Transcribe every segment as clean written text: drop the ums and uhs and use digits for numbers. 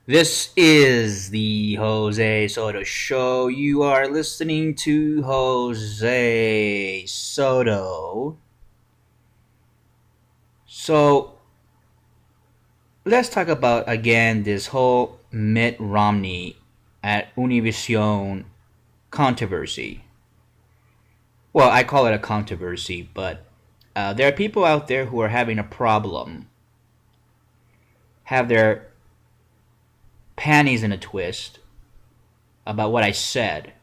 This is the Jose Soto Show. You are listening to Jose Soto. So, let's talk about again this whole Mitt Romney at Univision controversy. Well, I call it a controversy, but there are people out there who are having a problem, have their panties in a twist about what I said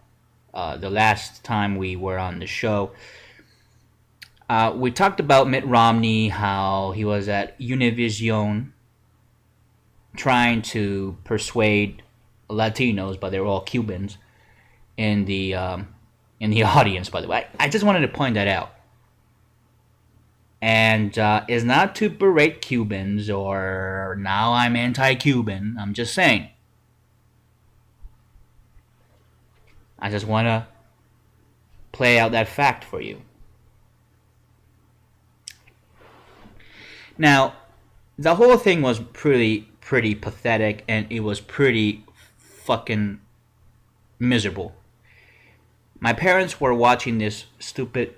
the last time we were on the show. We talked about Mitt Romney, how he was at Univision trying to persuade Latinos, but they were all Cubans in the audience. By the way, I just wanted to point that out, and is not to berate Cubans or now I'm anti-Cuban. I'm just saying. I just want to play out that fact for you. Now, the whole thing was pretty pathetic, and it was pretty fucking miserable. My parents were watching this stupid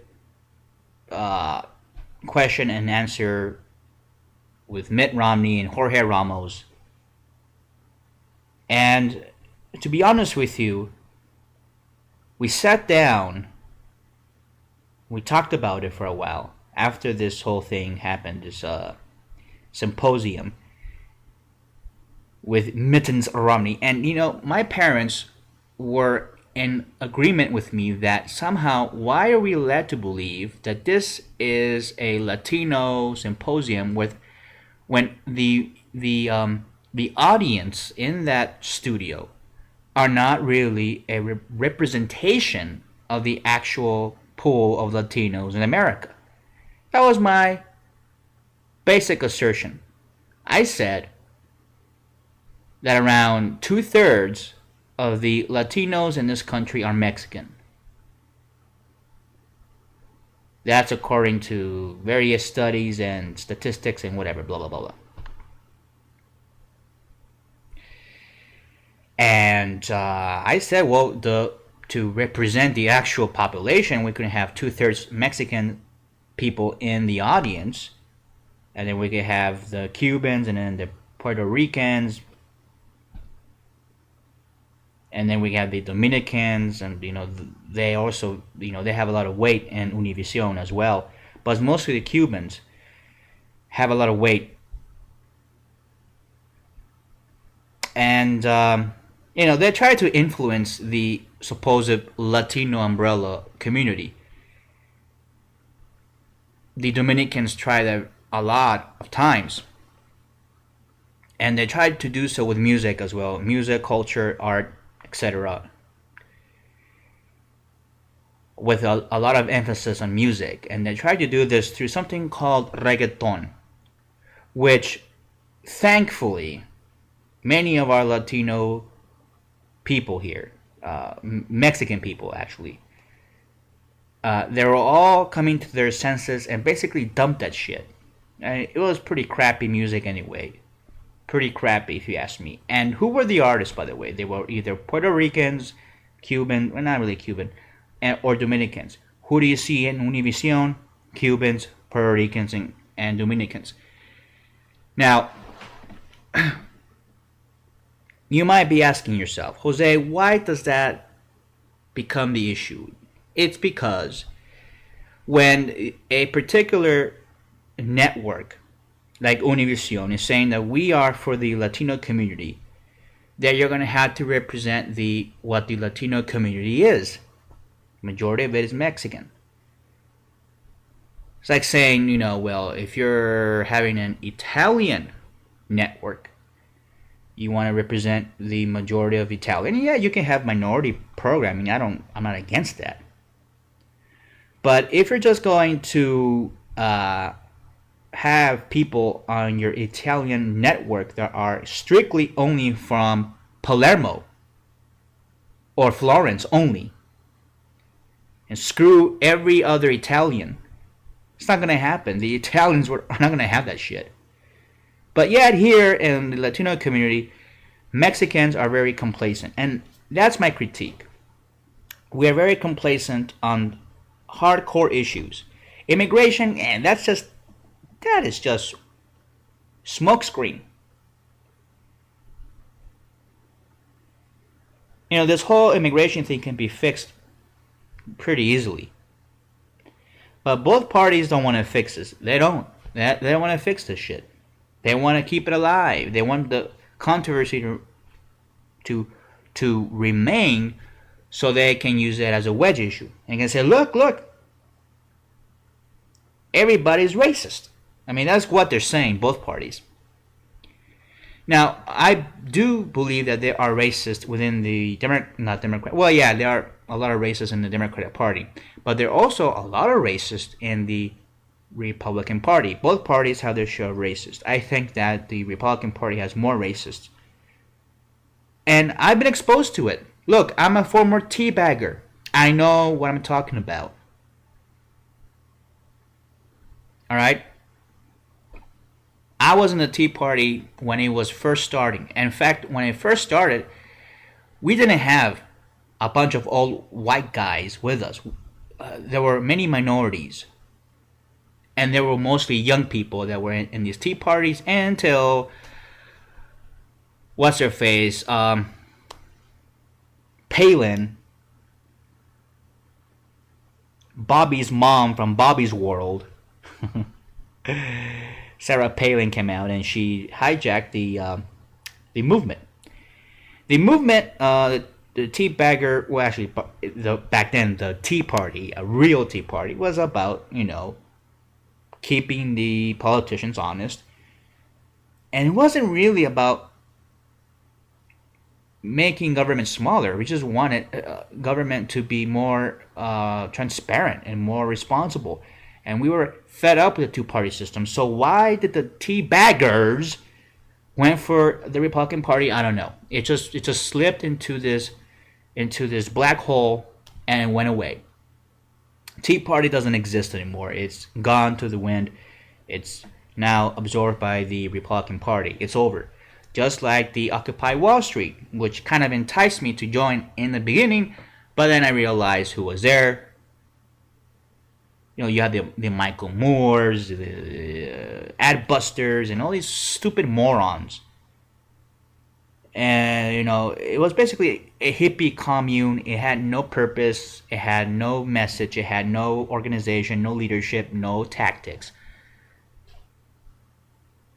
question and answer with Mitt Romney and Jorge Ramos, and to be honest with you, we sat down, we talked about it for a while after this whole thing happened, this symposium with Mittens Romney. And my parents were in agreement with me that somehow, why are we led to believe that this is a Latino symposium when the audience in that studio are not really a representation of the actual pool of Latinos in America. That was my basic assertion. I said that around 2/3 of the Latinos in this country are Mexican. That's according to various studies and statistics and whatever, blah, blah, blah, blah. And I said, well, to represent the actual population, we could have 2/3 Mexican people in the audience, and then we could have the Cubans and then the Puerto Ricans, and then we have the Dominicans, and they also they have a lot of weight in Univision as well, but mostly the Cubans have a lot of weight, and they try to influence the supposed Latino umbrella community. The Dominicans try that a lot of times, and they tried to do so with music as well, music, culture, art, etc., with a lot of emphasis on music. And they tried to do this through something called reggaeton, which thankfully many of our Latino people here, Mexican people actually, they were all coming to their senses and basically dumped that shit. And it was pretty crappy music anyway. Pretty crappy if you ask me. And who were the artists, by the way? They were either Puerto Ricans, Cuban, well, not really Cuban, or Dominicans. Who do you see in Univision? Cubans, Puerto Ricans, and Dominicans. Now, you might be asking yourself, Jose, why does that become the issue? It's because when a particular network like Univision is saying that we are for the Latino community, that you're going to have to represent what the Latino community is. The majority of it is Mexican. It's like saying, well, if you're having an Italian network, you want to represent the majority of Italian. Yeah, you can have minority programming. I'm not against that. But if you're just going to have people on your Italian network that are strictly only from Palermo or Florence only, and screw every other Italian, it's not going to happen. The Italians are not going to have that shit. But yet here in the Latino community, Mexicans are very complacent, and that's my critique. We are very complacent on hardcore issues. Immigration, and that is just smokescreen. This whole immigration thing can be fixed pretty easily. But both parties don't want to fix this. They don't. They don't want to fix this shit. They want to keep it alive. They want the controversy to remain so they can use it as a wedge issue. And can say, look, everybody's racist. I mean, that's what they're saying, both parties. Now, I do believe that there are racists within the not Democrat. Well, yeah, there are a lot of racists in the Democratic Party, but there are also a lot of racists in the Republican Party. Both parties have their share of racists. I think that the Republican Party has more racists, and I've been exposed to it. Look, I'm a former teabagger. I know what I'm talking about. All right. I was in the Tea Party when it was first starting. In fact, when it first started, we didn't have a bunch of old white guys with us. There were many minorities. And there were mostly young people that were in these Tea Parties until, what's her face, Palin, Bobby's mom from Bobby's World, Sarah Palin came out and she hijacked the movement. The movement, the Tea Bagger, well, actually, back then the Tea Party, a real Tea Party, was about keeping the politicians honest, and it wasn't really about making government smaller. We just wanted government to be more transparent and more responsible. And we were fed up with the two-party system. So why did the tea baggers went for the Republican Party? I don't know. It just slipped into this black hole and it went away. Tea Party doesn't exist anymore. It's gone to the wind. It's now absorbed by the Republican Party. It's over. Just like the Occupy Wall Street, which kind of enticed me to join in the beginning, but then I realized who was there. You have the Michael Moores, the ad busters, and all these stupid morons. And, it was basically a hippie commune. It had no purpose. It had no message. It had no organization, no leadership, no tactics.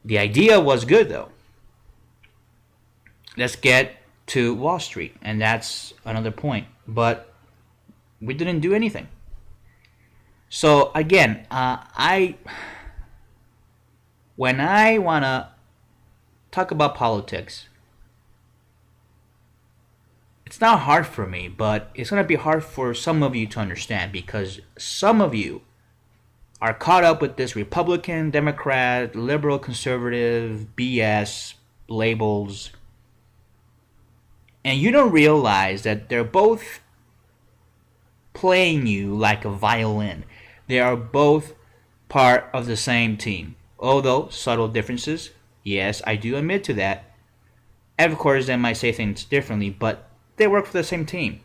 The idea was good, though. Let's get to Wall Street. And that's another point. But we didn't do anything. So again, when I want to talk about politics, it's not hard for me, but it's going to be hard for some of you to understand because some of you are caught up with this Republican, Democrat, liberal, conservative, BS labels, and you don't realize that they're both playing you like a violin. They are both part of the same team. Although subtle differences, yes, I do admit to that. And of course, they might say things differently, but they work for the same team.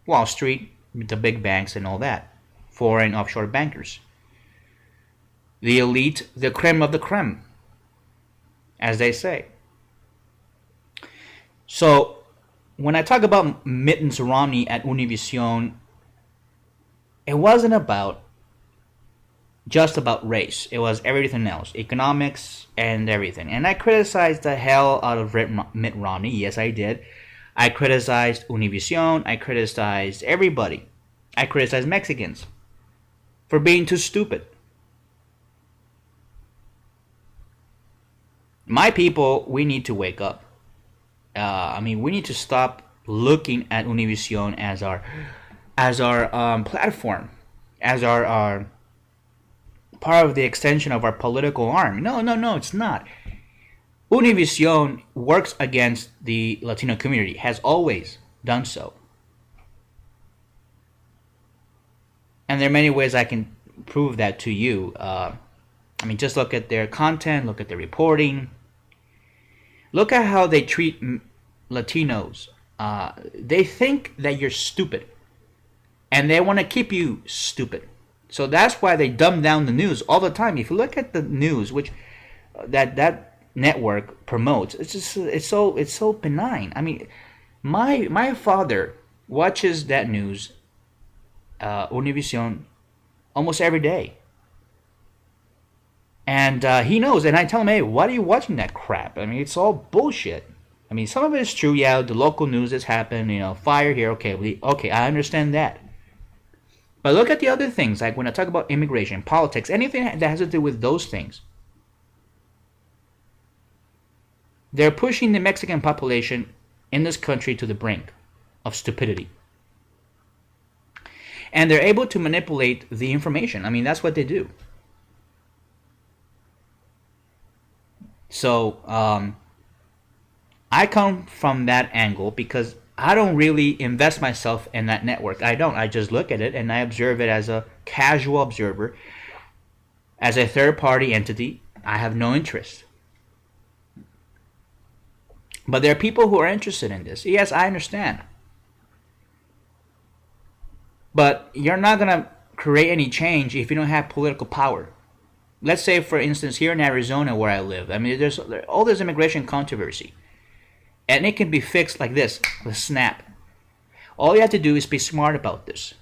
Wall Street, the big banks and all that. Foreign offshore bankers. The elite, the creme of the creme, as they say. So, when I talk about Mitt Romney at Univision, it wasn't just about race. It was everything else. Economics and everything. And I criticized the hell out of Mitt Romney. Yes, I did. I criticized Univision. I criticized everybody. I criticized Mexicans for being too stupid. My people, we need to wake up. We need to stop looking at Univision as our platform, as our part of the extension of our political arm. No, it's not. Univision works against the Latino community, has always done so. And there are many ways I can prove that to you. Just look at their content, look at their reporting. Look at how they treat Latinos, they think that you're stupid, and they want to keep you stupid. So that's why they dumb down the news all the time. If you look at the news, which that network promotes, it's so benign. I mean, my father watches that news, Univision, almost every day. And he knows, and I tell him, hey, why are you watching that crap? I mean, it's all bullshit. I mean, some of it is true. Yeah, the local news has happened. Fire here. Okay, okay, I understand that. But look at the other things, like when I talk about immigration, politics, anything that has to do with those things. They're pushing the Mexican population in this country to the brink of stupidity. And they're able to manipulate the information. I mean, that's what they do. So, I come from that angle because I don't really invest myself in that network. I don't. I just look at it and I observe it as a casual observer. As a third party entity, I have no interest. But there are people who are interested in this. Yes, I understand. But you're not going to create any change if you don't have political power. Let's say, for instance, here in Arizona where I live, I mean, there's all this immigration controversy. And it can be fixed like this, with a snap. All you have to do is be smart about this.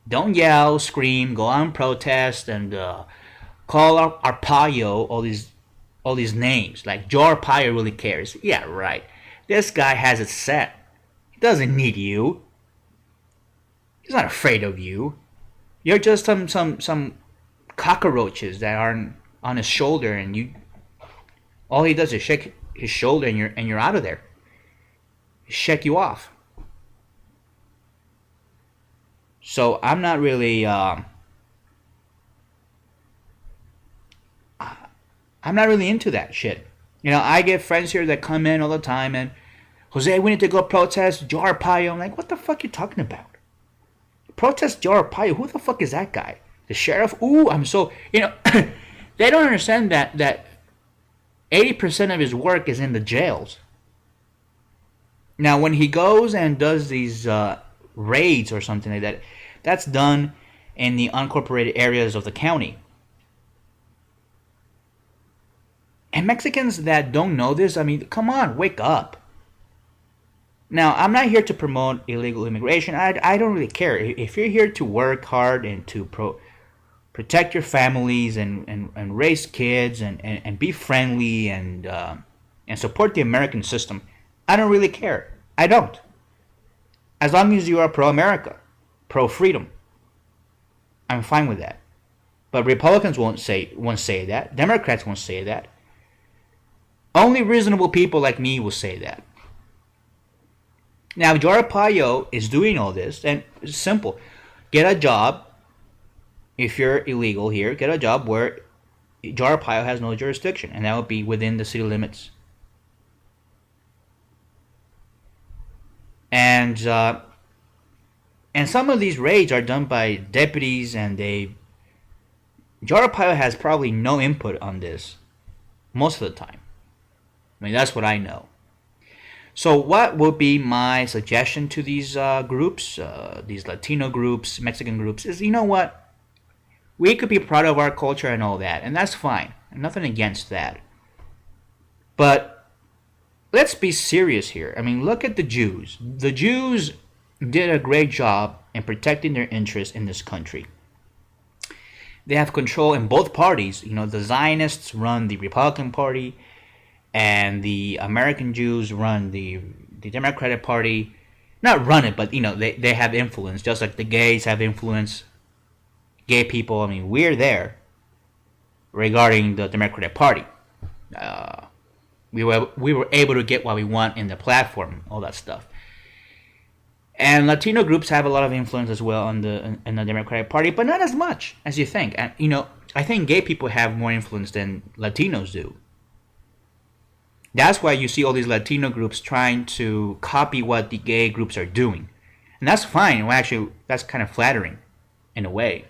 Don't yell, scream, go out and protest, and call Arpaio all these names. Like, Joe Arpaio really cares. Yeah, right. This guy has it set. He doesn't need you. He's not afraid of you. You're just some cockroaches that are on his shoulder, and you. All he does is shake his shoulder, and you're out of there. Shake you off. So I'm not really. I'm not really into that shit. I get friends here that come in all the time and, Jose, we need to go protest Joe Arpaio. I'm like, what the fuck are you talking about? Protest Joe Arpaio? Who the fuck is that guy? The sheriff? Ooh, I'm so... they don't understand that 80% of his work is in the jails. Now, when he goes and does these raids or something like that, that's done in the unincorporated areas of the county. And Mexicans that don't know this, I mean, come on, wake up. Now, I'm not here to promote illegal immigration. I don't really care. If you're here to work hard and to protect your families and raise kids and be friendly and support the American system, I don't really care. I don't. As long as you are pro-America, pro-freedom, I'm fine with that. But Republicans won't say that. Democrats won't say that. Only reasonable people like me will say that. Now, Joe Arpaio is doing all this, and it's simple. Get a job. If you're illegal here, get a job where Joe Arpaio has no jurisdiction, and that would be within the city limits. And some of these raids are done by deputies, and Joe Arpaio has probably no input on this most of the time. I mean, that's what I know. So what would be my suggestion to these groups, these Latino groups, Mexican groups, is, you know what? We could be proud of our culture and all that, and that's fine. Nothing against that. But let's be serious here. I mean, look at the Jews. The Jews did a great job in protecting their interests in this country. They have control in both parties. The Zionists run the Republican Party, and the American Jews run the Democratic Party. Not run it, but they have influence, just like the gays have influence. Gay people, I mean, we're there regarding the Democratic Party. We were able to get what we want in the platform, all that stuff. And Latino groups have a lot of influence as well in the Democratic Party, but not as much as you think. And I think gay people have more influence than Latinos do. That's why you see all these Latino groups trying to copy what the gay groups are doing. And that's fine. Well, actually, that's kind of flattering in a way.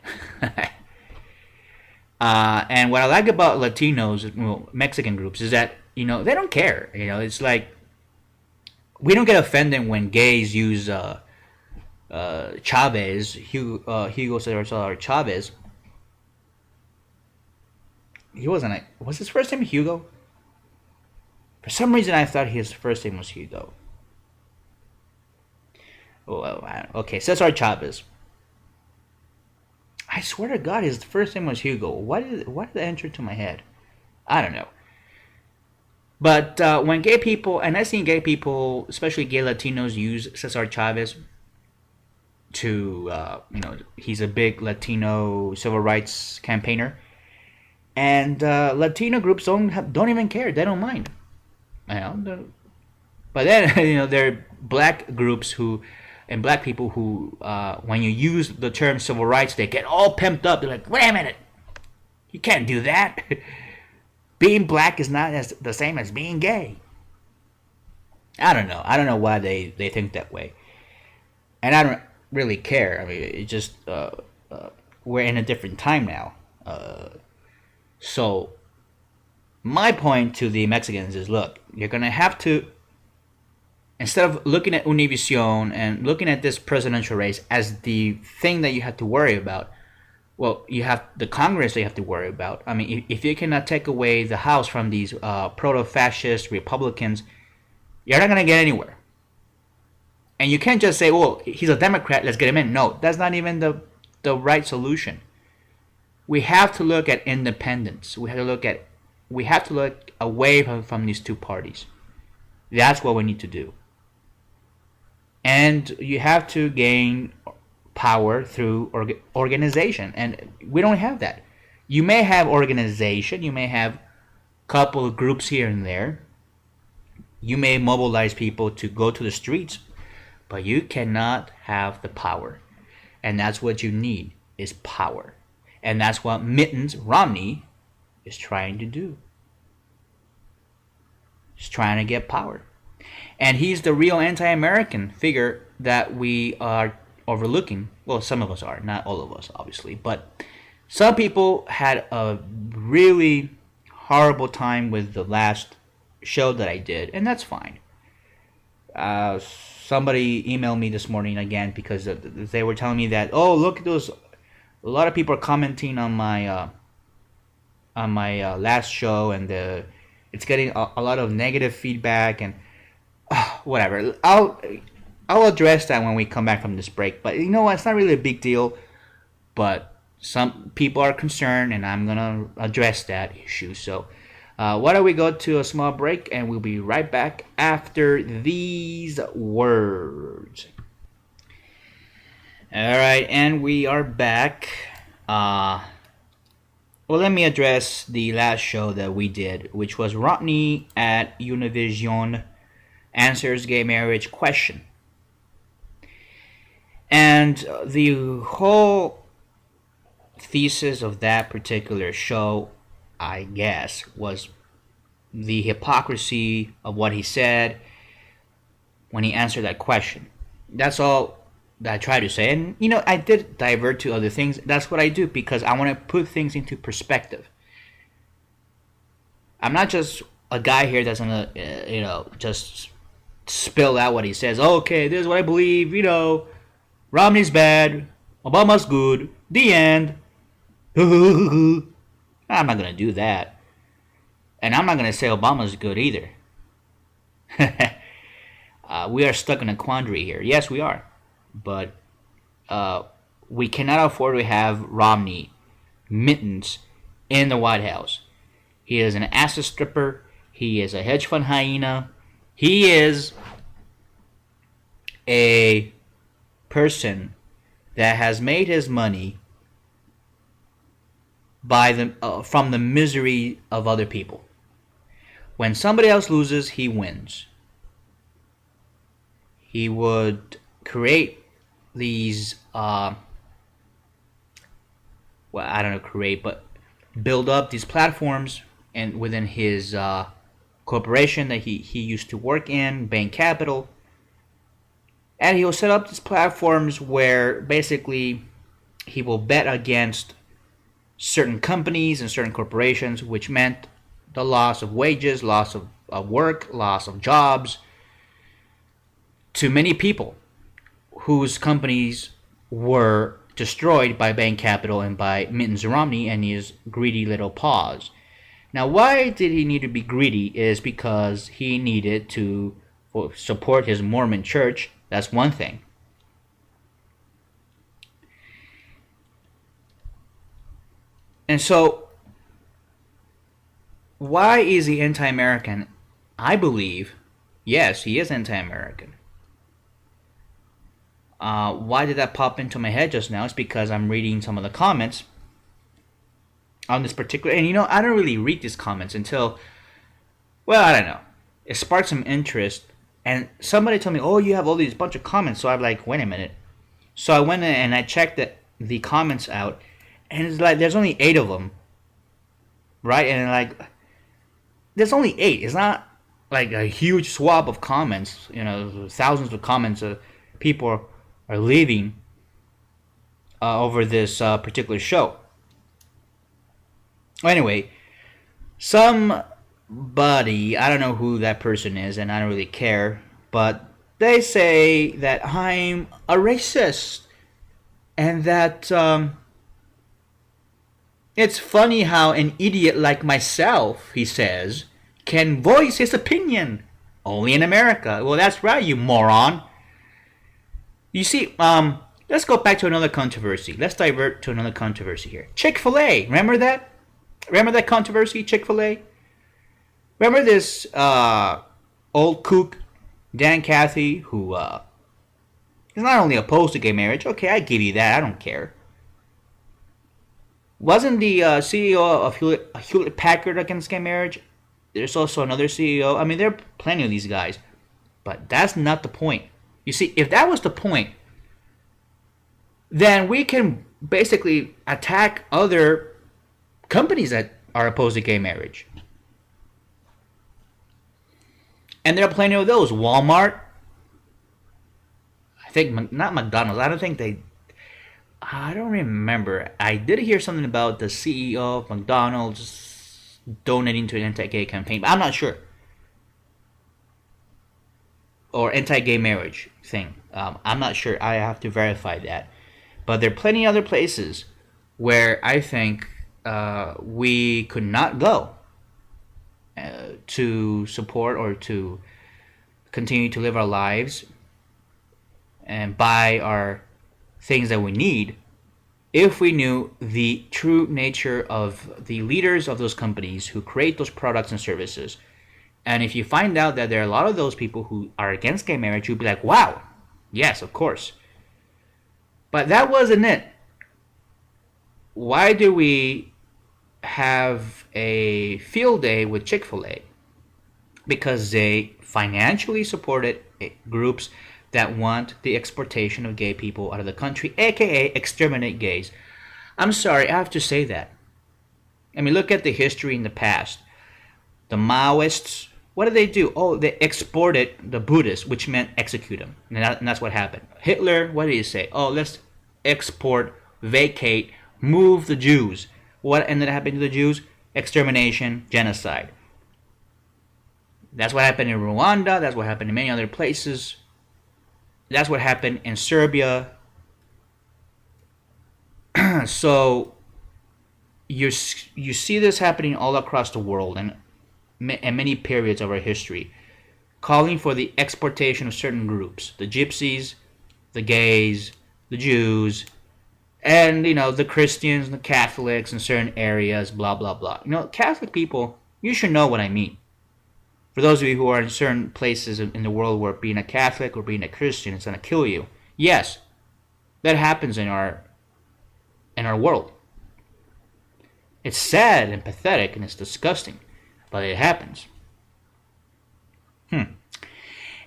And what I like about Latinos, Mexican groups, is that, they don't care. It's like, we don't get offended when gays use Chavez, Hugo Cesar Chavez. He wasn't. Was his first name Hugo? For some reason, I thought his first name was Hugo. Okay, Cesar Chavez. I swear to God, his first name was Hugo. Why did that enter to my head? I don't know. But when gay people, and I've seen gay people, especially gay Latinos, use Cesar Chavez to, he's a big Latino civil rights campaigner, and Latino groups don't even care. They don't mind. But then there are black groups and black people who, when you use the term civil rights, they get all pumped up. They're like, wait a minute, you can't do that. Being black is not the same as being gay. I don't know why they think that way. And I don't really care. I mean, it just, we're in a different time now. So, my point to the Mexicans is, look, you're going to have to, instead of looking at Univision and looking at this presidential race as the thing that you have to worry about, well, you have the Congress that you have to worry about. I mean, if you cannot take away the House from these proto-fascist Republicans, you're not going to get anywhere. And you can't just say, well, he's a Democrat, let's get him in. No, that's not even the right solution. We have to look at independence. We have to look away from these two parties. That's what we need to do. And you have to gain power through organization, and we don't have that. You may have organization, you may have a couple of groups here and there, you may mobilize people to go to the streets, but you cannot have the power. And that's what you need, is power. And that's what Mitt Romney is trying to do. He's trying to get power. And he's the real anti-American figure that we are overlooking. Well, some of us are, not all of us, obviously. But some people had a really horrible time with the last show that I did, and that's fine. Somebody emailed me this morning again because they were telling me that, oh, look at those. A lot of people are commenting on my last show, and it's getting a lot of negative feedback, and whatever. I'll address that when we come back from this break. But you know what? It's not really a big deal. But some people are concerned, and I'm going to address that issue. So why don't we go to a small break, and we'll be right back after these words. All right, and we are back. Well, let me address the last show that we did, which was Romney at Univision Answers Gay Marriage Question. And the whole thesis of that particular show, I guess, was the hypocrisy of what he said when he answered that question. That's all that I try to say. And, I did divert to other things. That's what I do because I want to put things into perspective. I'm not just a guy here that's going to, just spill out what he says. Okay, this is what I believe, Romney's bad, Obama's good, the end. I'm not going to do that. And I'm not going to say Obama's good either. We are stuck in a quandary here. Yes, we are. But we cannot afford to have Romney mittens in the White House. He is an asset stripper. He is a hedge fund hyena. He is a person that has made his money from the misery of other people. When somebody else loses, he wins. He would create these build up these platforms and within his corporation that he used to work in, Bain Capital. And he will set up these platforms where basically he will bet against certain companies and certain corporations, which meant the loss of wages, loss of work, loss of jobs. to many people whose companies were destroyed by bank capital and by Mitt Romney and his greedy little paws. Now, why did he need to be greedy? Is because he needed to support his Mormon church. That's one thing. And so, why is he anti-American? I believe, yes, he is anti-American. Why did that pop into my head just now? It's because I'm reading some of the comments on this particular... And I don't really read these comments until... Well, I don't know. It sparked some interest. And somebody told me, oh, you have all these bunch of comments. So I'm like, wait a minute. So I went in and I checked the comments out. And it's like, there's only 8 of them. Right? And like, there's only 8. It's not like a huge swab of comments. Thousands of comments people are leaving over this particular show. Anyway, somebody, I don't know who that person is, and I don't really care, but they say that I'm a racist, and that it's funny how an idiot like myself, he says, can voice his opinion only in America. Well, that's right, you moron. You see, let's go back to another controversy. Let's divert to another controversy here. Chick-fil-A, remember that? Remember that controversy, Chick-fil-A? Remember this old kook, Dan Cathy, who is not only opposed to gay marriage. Okay, I give you that. I don't care. Wasn't the CEO of Hewlett-Packard against gay marriage? There's also another CEO. I mean, there are plenty of these guys. But that's not the point. You see, if that was the point, then we can basically attack other companies that are opposed to gay marriage. And there are plenty of those. Walmart. I think, not McDonald's. I don't remember. I did hear something about the CEO of McDonald's donating to an anti-gay campaign, but I'm not sure. Or anti-gay marriage thing. I'm not sure. I have to verify that. But there are plenty of other places where I think we could not go to support or to continue to live our lives and buy our things that we need if we knew the true nature of the leaders of those companies who create those products and services. And if you find out that there are a lot of those people who are against gay marriage, you'd be like, wow, yes, of course. But that wasn't it. Why do we have a field day with Chick-fil-A? Because they financially supported groups that want the exportation of gay people out of the country, aka exterminate gays. I'm sorry, I have to say that. I mean, look at the history in the past. The Maoists, what did they do? Oh, they exported the Buddhists, which meant execute them. And that's what happened. Hitler, what did he say? Oh, let's export, vacate, move the Jews. What ended up happening to the Jews? Extermination, genocide. That's what happened in Rwanda. That's what happened in many other places. That's what happened in Serbia. So you see this happening all across the world and many periods of our history, calling for the exportation of certain groups: the gypsies, the gays, the Jews, and the Christians, the Catholics in certain areas, blah blah blah. Catholic people, you should know what I mean. For those of you who are in certain places in the world where being a Catholic or being a Christian is going to kill you, yes, that happens in our world. It's sad and pathetic and it's disgusting, but it happens.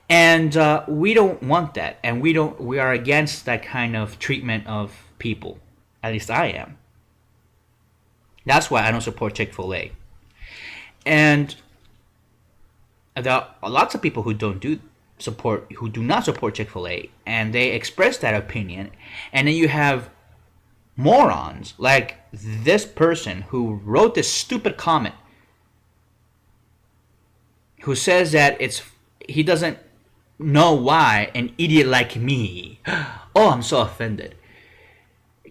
And we don't want that, and we are against that kind of treatment of people. At least I am. That's why I don't support Chick-fil-A. And there are lots of people who do not support Chick-fil-A, and they express that opinion. And then you have morons like this person who wrote this stupid comment, who says that he doesn't know why an idiot like me, oh, I'm so offended,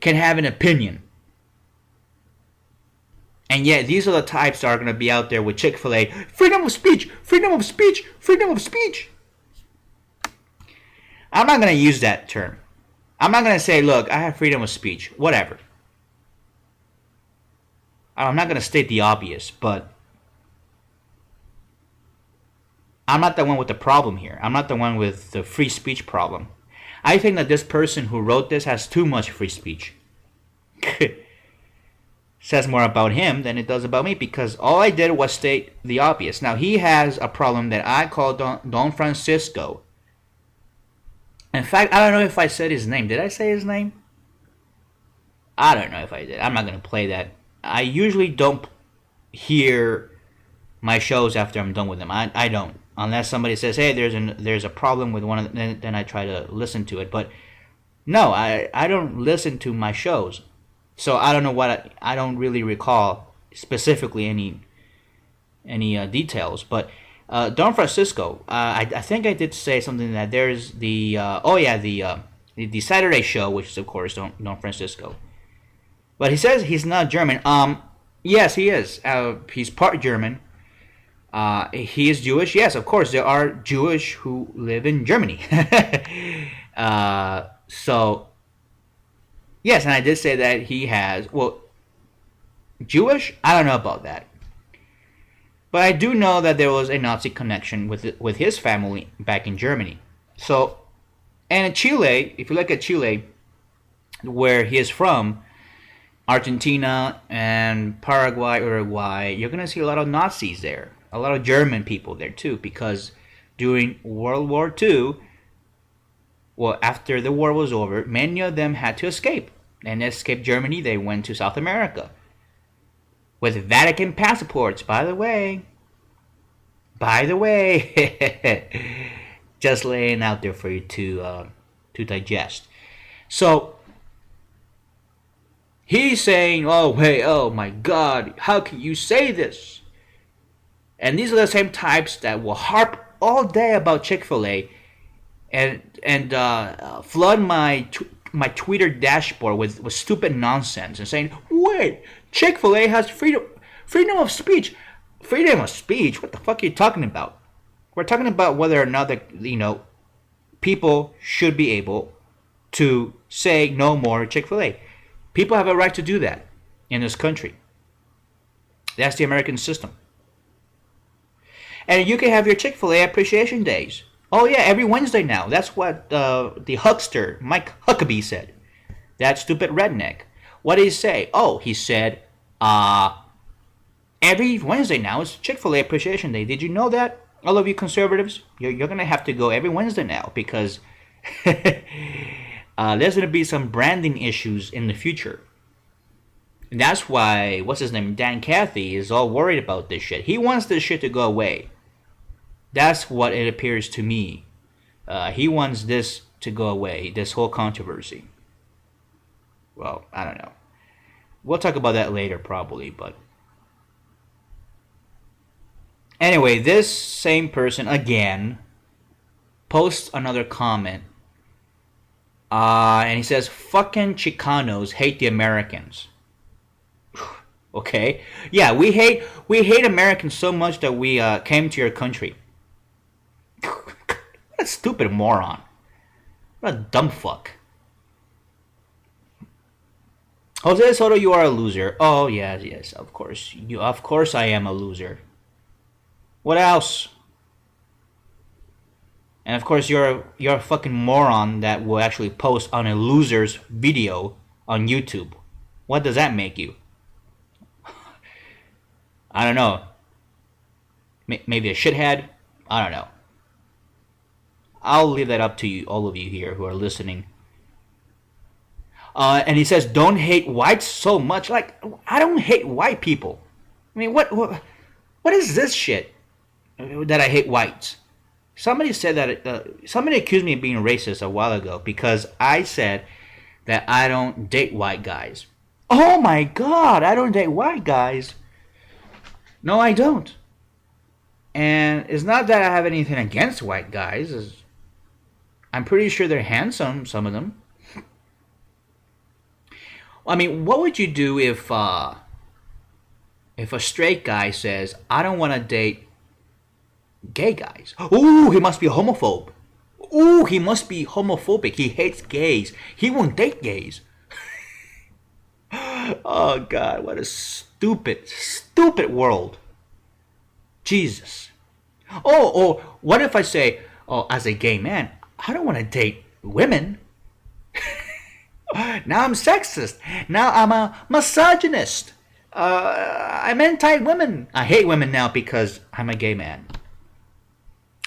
can have an opinion. And yet, these are the types that are going to be out there with Chick-fil-A. Freedom of speech! Freedom of speech! Freedom of speech! I'm not going to use that term. I'm not going to say, look, I have freedom of speech. Whatever. I'm not going to state the obvious, but I'm not the one with the problem here. I'm not the one with the free speech problem. I think that this person who wrote this has too much free speech. Says more about him than it does about me, because all I did was state the obvious. Now, he has a problem that I call Don Francisco. In fact, I don't know if I said his name. Did I say his name? I don't know if I did. I'm not going to play that. I usually don't hear my shows after I'm done with them. I don't. Unless somebody says, hey, there's a problem with one of them, then I try to listen to it. But no, I don't listen to my shows. So I don't know I don't really recall specifically any details. But Don Francisco, I think I did say something that there's the Saturday show, which is of course Don Francisco. But he says he's not German. Yes, he is. He's part German. He is Jewish. Yes, of course, there are Jewish who live in Germany. So, yes, and I did say that he has, well, Jewish? I don't know about that. But I do know that there was a Nazi connection with his family back in Germany. So, and in Chile, if you look at Chile, where he is from, Argentina and Paraguay, Uruguay, you're going to see a lot of Nazis there. A lot of German people there too, because during World War II, well, after the war was over, many of them had to escape. And escape Germany, they went to South America. With Vatican passports, by the way. Just laying out there for you to digest. So, he's saying, oh, hey, oh my God, how can you say this? And these are the same types that will harp all day about Chick-fil-A and flood my Twitter dashboard with stupid nonsense and saying, wait, Chick-fil-A has freedom of speech. Freedom of speech? What the fuck are you talking about? We're talking about whether or not people should be able to say no more Chick-fil-A. People have a right to do that in this country. That's the American system. And you can have your Chick-fil-A appreciation days. Oh yeah, every Wednesday now. That's what the huckster, Mike Huckabee, said. That stupid redneck. What did he say? Oh, he said, every Wednesday now is Chick-fil-A appreciation day. Did you know that? All of you conservatives, you're going to have to go every Wednesday now, because there's going to be some branding issues in the future. And that's why, what's his name, Dan Cathy, is all worried about this shit. He wants this shit to go away. That's what it appears to me. He wants this to go away, this whole controversy. Well, I don't know. We'll talk about that later probably, but... Anyway, this same person, again, posts another comment. And he says, fucking Chicanos hate the Americans. Okay? Yeah, we hate Americans so much that we came to your country. What a stupid moron. What a dumb fuck. Jose Soto, you are a loser. Oh, yes, of course. Of course I am a loser. What else? And of course you're a fucking moron that will actually post on a loser's video on YouTube. What does that make you? I don't know. Maybe a shithead? I don't know. I'll leave that up to you, all of you here who are listening. And he says, don't hate whites so much. Like, I don't hate white people. I mean, what is this shit that I hate whites? Somebody said that, somebody accused me of being racist a while ago because I said that I don't date white guys. Oh my God, I don't date white guys. No, I don't. And it's not that I have anything against white guys. I'm pretty sure they're handsome, some of them. I mean, what would you do if a straight guy says, "I don't want to date gay guys"? Ooh, he must be a homophobe. Ooh, he must be homophobic. He hates gays. He won't date gays. Oh God, what a stupid, stupid world. Jesus. Or what if I say, "Oh, as a gay man, I don't want to date women." Now I'm sexist. Now I'm a misogynist. I'm anti-women. I hate women now because I'm a gay man.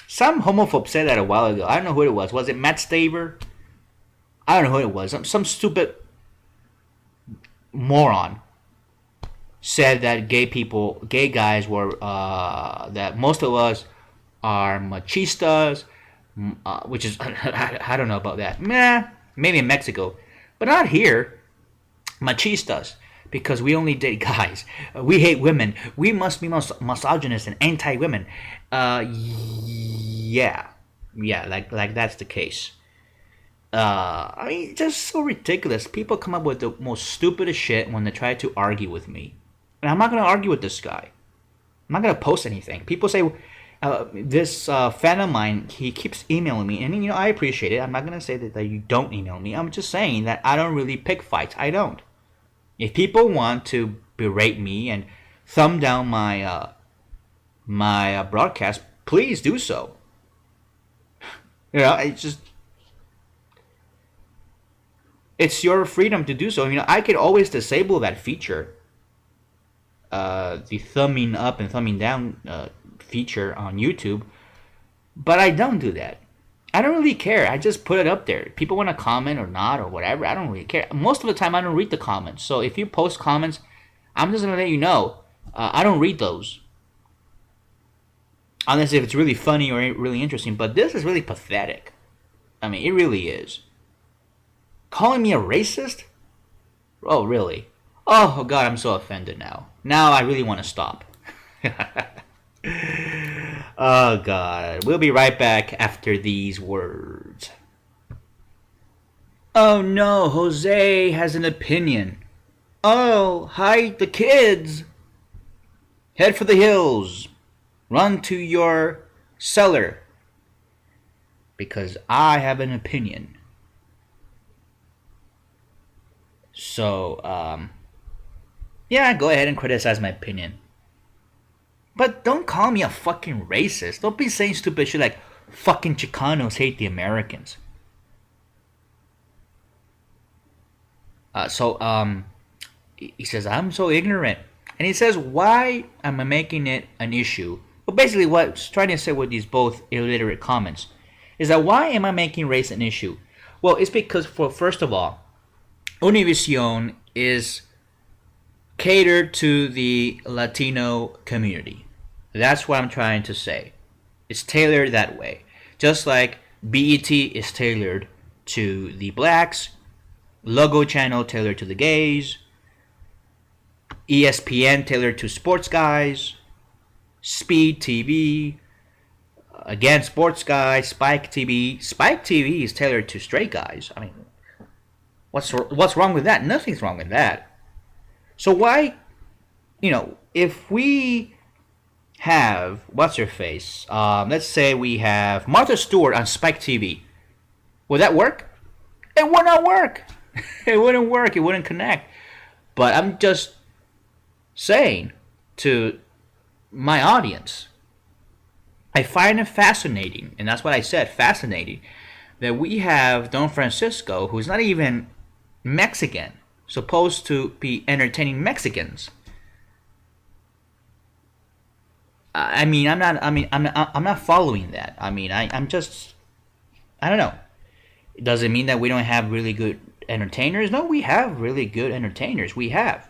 Some homophobe said that a while ago. I don't know who it was. Was it Matt Staver? I don't know who it was. Some stupid moron said that gay guys were, that most of us are machistas, which is, I don't know about that. Maybe in Mexico, but not here. Machistas, because we only date guys. We hate women. We must be misogynist and anti-women. Yeah, like that's the case. I mean, just so ridiculous. People come up with the most stupidest shit when they try to argue with me. And I'm not going to argue with this guy. I'm not going to post anything. People say, this fan of mine, he keeps emailing me. And, I appreciate it. I'm not going to say that you don't email me. I'm just saying that I don't really pick fights. I don't. If people want to berate me and thumb down my broadcast, please do so. It's your freedom to do so. I could always disable that feature, the thumbing up and thumbing down feature on YouTube, but I don't do that. I don't really care. I just put it up there. People want to comment or not or whatever, I don't really care. Most of the time I don't read the comments. So if you post comments, I'm just going to let you know, I don't read those. Unless if it's really funny or really interesting. But this is really pathetic. I mean, it really is. Calling me a racist? Oh, really? Oh, God, I'm so offended now. Now I really want to stop. Oh, God. We'll be right back after these words. Oh, no. Jose has an opinion. Oh, hide the kids. Head for the hills. Run to your cellar. Because I have an opinion. So, yeah, go ahead and criticize my opinion. But don't call me a fucking racist. Don't be saying stupid shit like fucking Chicanos hate the Americans. He says, I'm so ignorant. And he says, why am I making it an issue? Well, basically what he's trying to say with these both illiterate comments is that why am I making race an issue? Well, it's because, first of all, Univision is catered to the Latino community. That's what I'm trying to say. It's tailored that way. Just like BET is tailored to the blacks, Logo Channel tailored to the gays, ESPN tailored to sports guys, Speed TV, again sports guys, Spike TV. Spike TV is tailored to straight guys. I mean, what's wrong with that? Nothing's wrong with that. So why, if we have, what's her face? Let's say we have Martha Stewart on Spike TV. Would that work? It would not work. It wouldn't work. It wouldn't connect. But I'm just saying to my audience, I find it fascinating, and that's what I said, fascinating, that we have Don Francisco, who's not even Mexican, supposed to be entertaining Mexicans. I'm not following that. I'm just, I don't know. Does it mean that we don't have really good entertainers? No, we have really good entertainers. We have.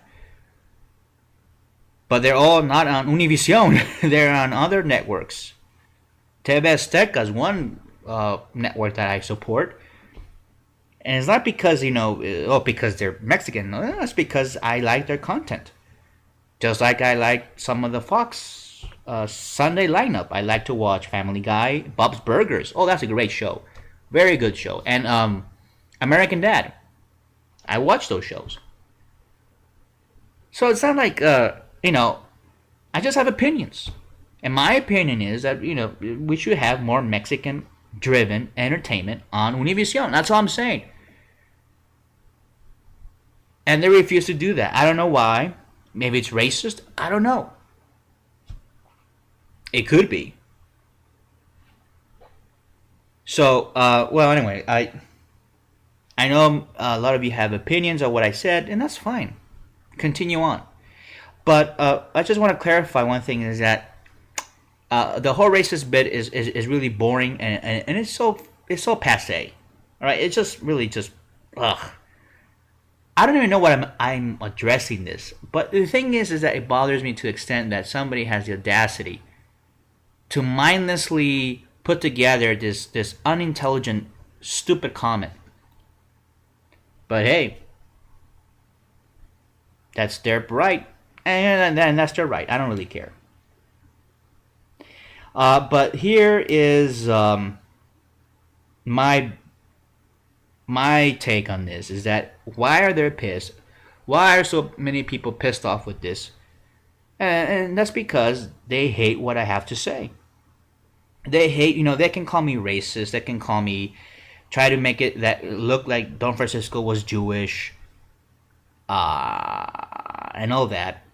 But they're all not on Univision. They're on other networks. TV Azteca is one network that I support. And it's not because, because they're Mexican. No, it's because I like their content. Just like I like some of the Fox Sunday lineup. I like to watch Family Guy, Bob's Burgers. Oh, that's a great show. Very good show. And American Dad. I watch those shows. So it's not like I just have opinions. And my opinion is that we should have more Mexican driven entertainment on Univision. That's all I'm saying. And they refuse to do that. I don't know why. Maybe it's racist. I don't know. It could be. So, anyway, I know a lot of you have opinions on what I said, and that's fine. Continue on. But I just want to clarify one thing: is that the whole racist bit is really boring, and it's so passe. All right, it's just really just ugh. I don't even know what I'm addressing this, but the thing is that it bothers me to the extent that somebody has the audacity to mindlessly put together this unintelligent, stupid comment. But hey, that's their right, and that's their right. I don't really care. But here is my take on this is that why are they pissed? Why are so many people pissed off with this? And that's because they hate what I have to say. They hate, they can call me racist. They can call me, try to make it that look like Don Francisco was Jewish, and all that.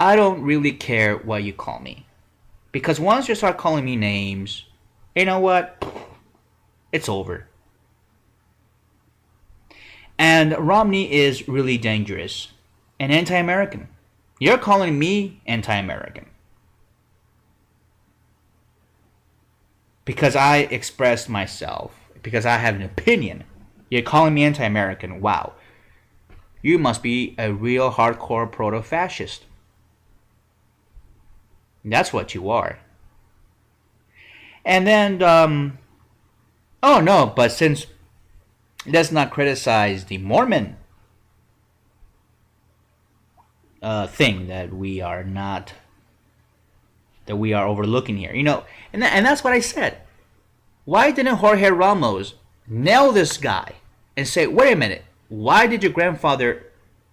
I don't really care what you call me. Because once you start calling me names, you know what? It's over. And Romney is really dangerous and anti-American. You're calling me anti-American. Because I expressed myself. Because I have an opinion. You're calling me anti-American. Wow. You must be a real hardcore proto-fascist. That's what you are. And then, oh no, but since let's not criticize the Mormon thing that we are overlooking here, and that's what I said. Why didn't Jorge Ramos nail this guy and say, wait a minute, why did your grandfather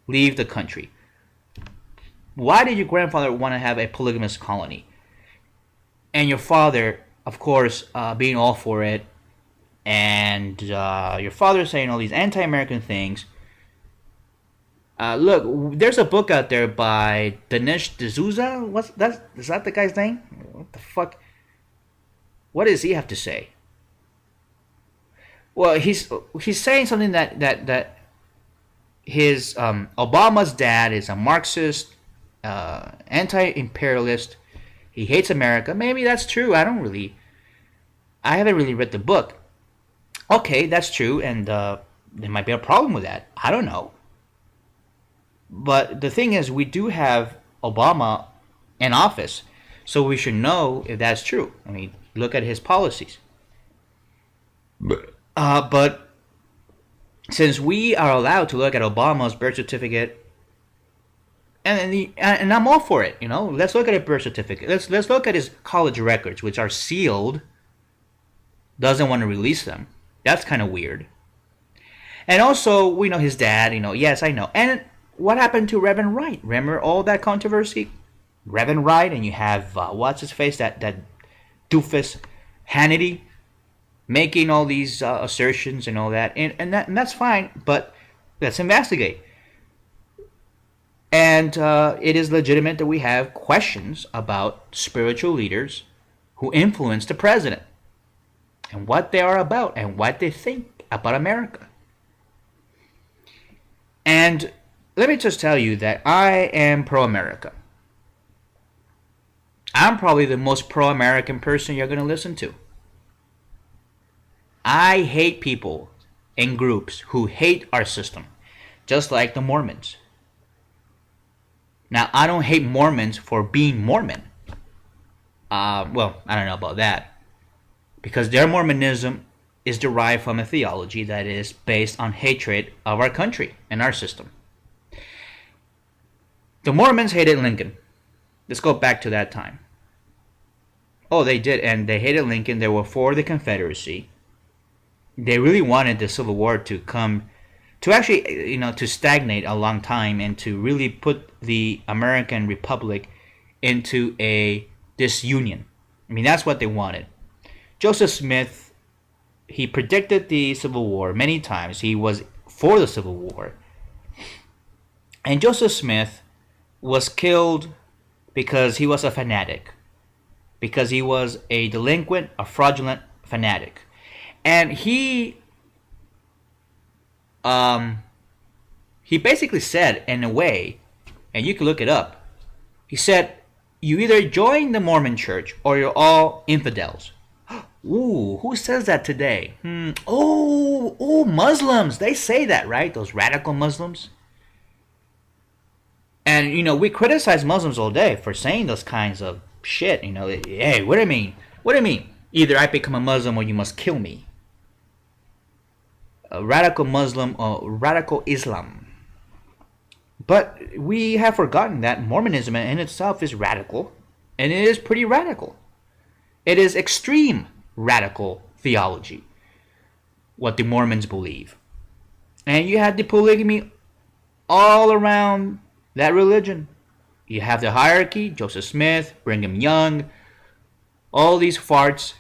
leave the country? Why did your grandfather want to have a polygamous colony? And your father, of course, being all for it, and your father saying all these anti-American things. Look, there's a book out there by Dinesh D'Souza. Is that the guy's name? What the fuck? What does he have to say? Well, he's saying something that his Obama's dad is a Marxist, anti-imperialist. He hates America. Maybe that's true. I haven't really read the book. Okay, that's true, and there might be a problem with that. I don't know. But the thing is, we do have Obama in office, so we should know if that's true. I mean, look at his policies. But since we are allowed to look at Obama's birth certificate, and I'm all for it, let's look at his birth certificate. Let's look at his college records, which are sealed. Doesn't want to release them. That's kind of weird. And also, we know his dad. Yes, I know. And what happened to Reverend Wright? Remember all that controversy? Reverend Wright, and you have what's his face, that doofus Hannity, making all these assertions and all that, and that's fine. But let's investigate. And it is legitimate that we have questions about spiritual leaders who influence the president and what they are about and what they think about America. And let me just tell you that I am pro-America. I'm probably the most pro-American person you're going to listen to. I hate people in groups who hate our system, just like the Mormons. Now, I don't hate Mormons for being Mormon. Well, I don't know about that. Because their Mormonism is derived from a theology that is based on hatred of our country and our system. The Mormons hated Lincoln. Let's go back to that time. Oh, they did, and they hated Lincoln. They were for the Confederacy. They really wanted the Civil War to come, to actually, to stagnate a long time and to really put the American Republic into a disunion. I mean, that's what they wanted. Joseph Smith, he predicted the Civil War many times. He was for the Civil War. And Joseph Smith was killed because he was a fanatic. Because he was a delinquent, a fraudulent fanatic. And he basically said, in a way, and you can look it up, he said, you either join the Mormon church or you're all infidels. Ooh, who says that today? Oh, Muslims. They say that, right? Those radical Muslims. And, we criticize Muslims all day for saying those kinds of shit. Hey, what do you mean? What do you mean? Either I become a Muslim or you must kill me. A radical Muslim or radical Islam. But we have forgotten that Mormonism in itself is radical. And it is pretty radical. It is extreme radical theology. What the Mormons believe. And you have the polygamy all around that religion. You have the hierarchy, Joseph Smith, Brigham Young, all these farts,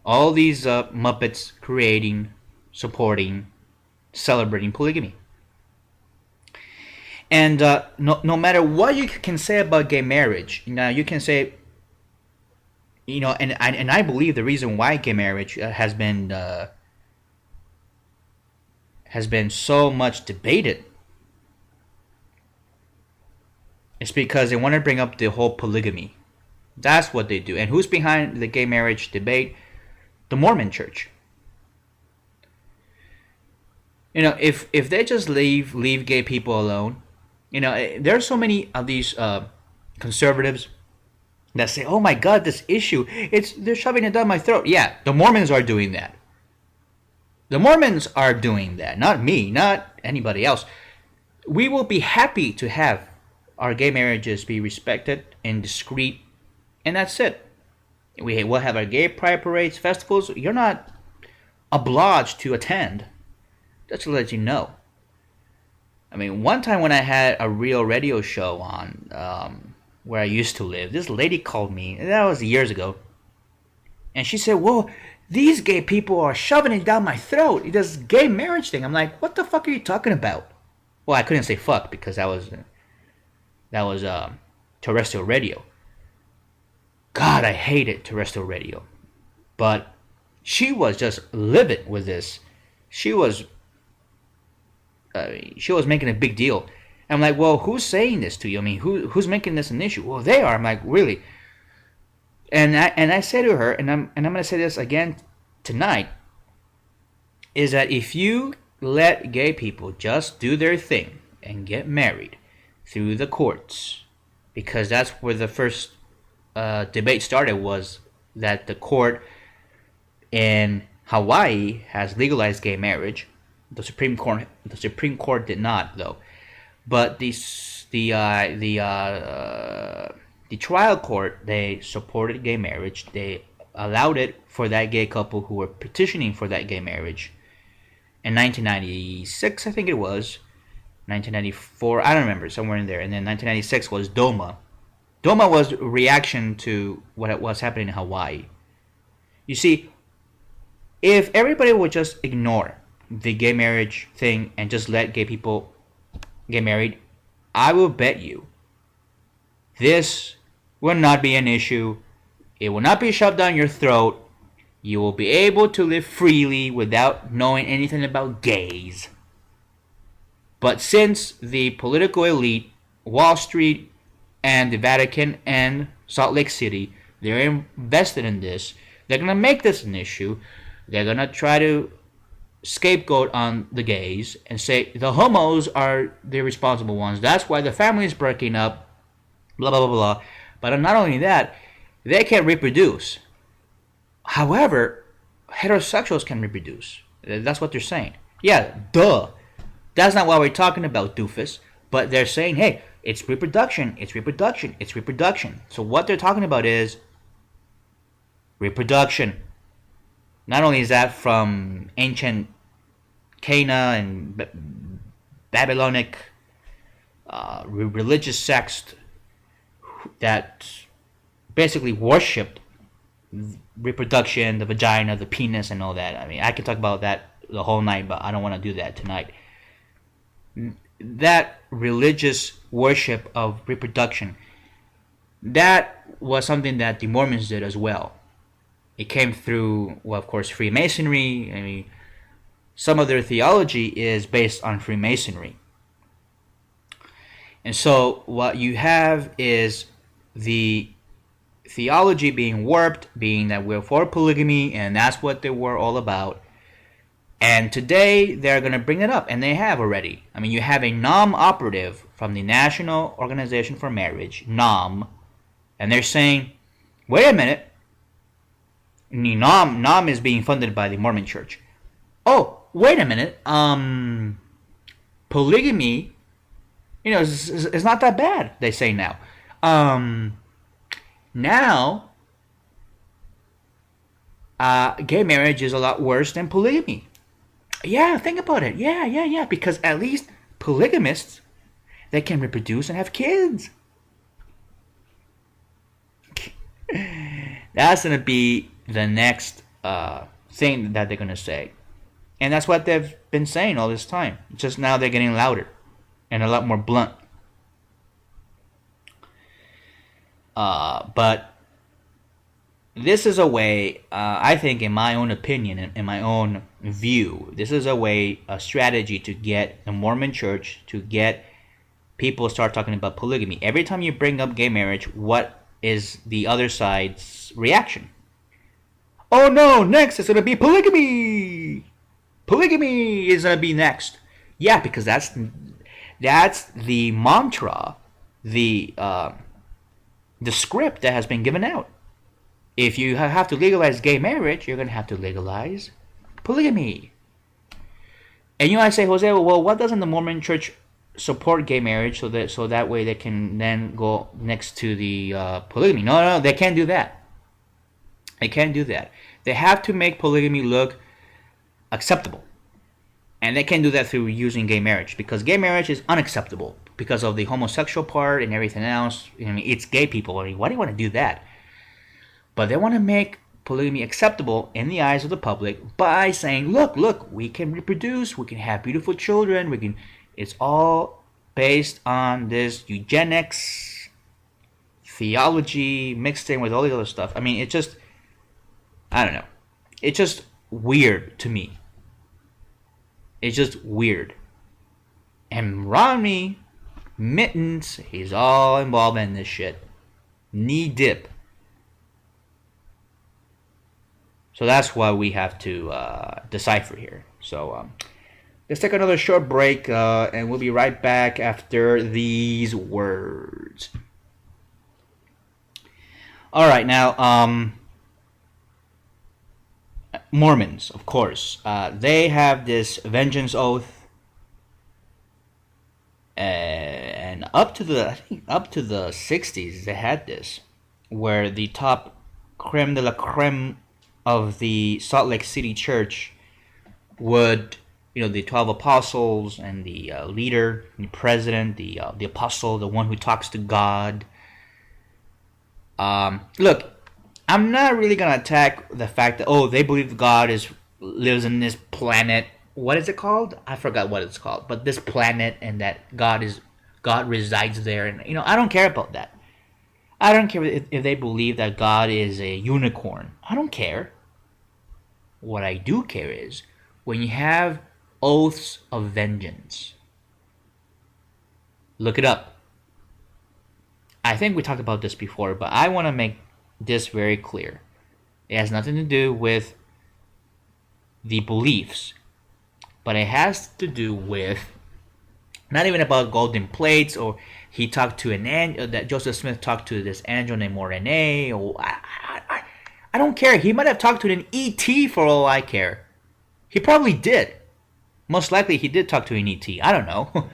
all these Muppets creating, supporting, celebrating polygamy. And no matter what you can say about gay marriage, you can say, and I believe the reason why gay marriage has been so much debated is because they want to bring up the whole polygamy. That's what they do. And who's behind the gay marriage debate? The Mormon Church. If they just leave gay people alone, there are so many of these conservatives that say, "Oh my God, this issue, they're shoving it down my throat." Yeah, the Mormons are doing that. The Mormons are doing that, not me, not anybody else. We will be happy to have our gay marriages be respected and discreet, and that's it. We'll have our gay pride parades, festivals. You're not obliged to attend. Just to let you know. I mean, one time when I had a real radio show on where I used to live, this lady called me, and that was years ago, and she said, "Well, these gay people are shoving it down my throat. This gay marriage thing." I'm like, "What the fuck are you talking about?" Well, I couldn't say fuck because that was terrestrial radio. God, I hated terrestrial radio. But she was just livid with this. She was making a big deal. I'm like, well, who's saying this to you? I mean, who's making this an issue? Well, they are. I'm like, really? And I say to her, and I'm going to say this again tonight, is that if you let gay people just do their thing and get married through the courts, because that's where the first debate started, was that the court in Hawaii has legalized gay marriage. The Supreme Court did not, though. But the trial court, they supported gay marriage. They allowed it for that gay couple who were petitioning for that gay marriage. In 1996, I think it was. 1994, I don't remember, somewhere in there. And then 1996 was DOMA. DOMA was a reaction to what was happening in Hawaii. You see, if everybody would just ignore the gay marriage thing and just let gay people get married, I will bet you this will not be an issue. It will not be shoved down your throat. You will be able to live freely without knowing anything about gays. But since the political elite, Wall Street, and the Vatican, and Salt Lake City, they're invested in this, they're going to make this an issue. They're going to try to scapegoat on the gays and say the homos are the responsible ones. That's why the family is breaking up, blah, blah, blah, blah. But not only that, they can't reproduce. However, heterosexuals can reproduce. That's what they're saying. Yeah, duh. That's not what we're talking about, doofus. But they're saying, hey, It's reproduction, it's reproduction, it's reproduction. So what they're talking about is reproduction. Not only is that from ancient Cana and Babylonic religious sects that basically worshipped reproduction, the vagina, the penis, and all that. I mean, I could talk about that the whole night, but I don't want to do that tonight. That religious worship of reproduction, that was something that the Mormons did as well. It came through, well, of course, Freemasonry. I mean, some of their theology is based on Freemasonry. And so what you have is the theology being warped, being that we're for polygamy, and that's what they were all about. And today they're going to bring it up, and they have already. I mean, you have a NOM operative from the National Organization for Marriage, NOM, and they're saying, wait a minute, NOM is being funded by the Mormon Church. Oh, wait a minute, polygamy, is not that bad, they say now. Now, gay marriage is a lot worse than polygamy. Yeah, think about it. Yeah. Because at least polygamists, they can reproduce and have kids. That's going to be the next thing that they're going to say. And that's what they've been saying all this time. Just now they're getting louder and a lot more blunt. But this is a way, I think, in my own opinion, in my own view, this is a strategy to get the Mormon Church, to get people to start talking about polygamy. Every time you bring up gay marriage, what is the other side's reaction? Oh no, next it's going to be polygamy! Polygamy is going to be next. Yeah, because that's the mantra, the script that has been given out. If you have to legalize gay marriage, you're going to have to legalize polygamy. And I say, Jose, well, what doesn't the Mormon Church support gay marriage so that way they can then go next to the polygamy? No, they can't do that. They can't do that. They have to make polygamy look acceptable. And they can't do that through using gay marriage, because gay marriage is unacceptable because of the homosexual part and everything else. I mean, it's gay people. I mean, why do you want to do that? But they want to make polygamy acceptable in the eyes of the public by saying, look, we can reproduce, we can have beautiful children, it's all based on this eugenics theology mixed in with all the other stuff. I mean, I don't know. It's just weird to me. It's just weird. And Romney, Mittens, he's all involved in this shit. Knee dip. So that's why we have to decipher here. So let's take another short break, and we'll be right back after these words. All right, now, Mormons, of course, they have this vengeance oath, and up to the 60s they had this, where the top creme de la creme of the Salt Lake City Church would, the 12 apostles and the leader, the president, the apostle, the one who talks to God. Look, I'm not really gonna attack the fact that they believe God lives in this planet. What is it called? I forgot what it's called. But this planet, and that God resides there, and I don't care about that. I don't care if they believe that God is a unicorn. I don't care. What I do care is when you have oaths of vengeance. Look it up. I think we talked about this before, but I want to make this very clear. It has nothing to do with the beliefs, but it has to do with not even about golden plates, or he talked to an angel, that Joseph Smith talked to this angel named Morene, or I don't care. He might have talked to an ET for all I care. He probably did. Most likely he did talk to an ET. I don't know.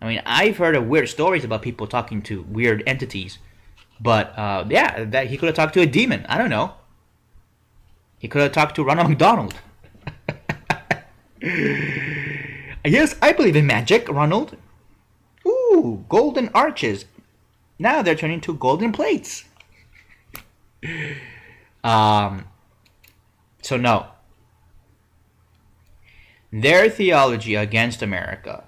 I mean, I've heard of weird stories about people talking to weird entities, but yeah, that he could have talked to a demon. I don't know. He could have talked to Ronald McDonald. Yes, I believe in magic, Ronald. Ooh, golden arches. Now they're turning to golden plates. So no. Their theology against America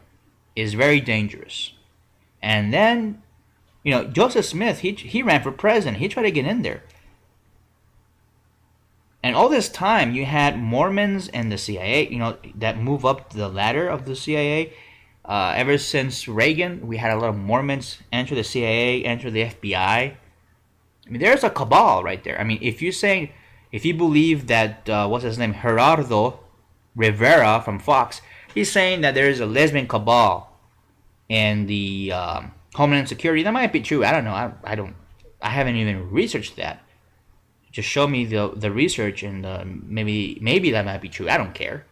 is very dangerous. And then, Joseph Smith, he ran for president. He tried to get in there. And all this time, you had Mormons and the CIA, that move up the ladder of the CIA. Ever since Reagan, we had a lot of Mormons enter the CIA, enter the FBI. I mean, there's a cabal right there. I mean, if you believe that, what's his name, Gerardo Rivera from Fox, he's saying that there is a lesbian cabal in the Homeland Security. That might be true. I don't know. I haven't even researched that. Just show me the research, and maybe that might be true. I don't care.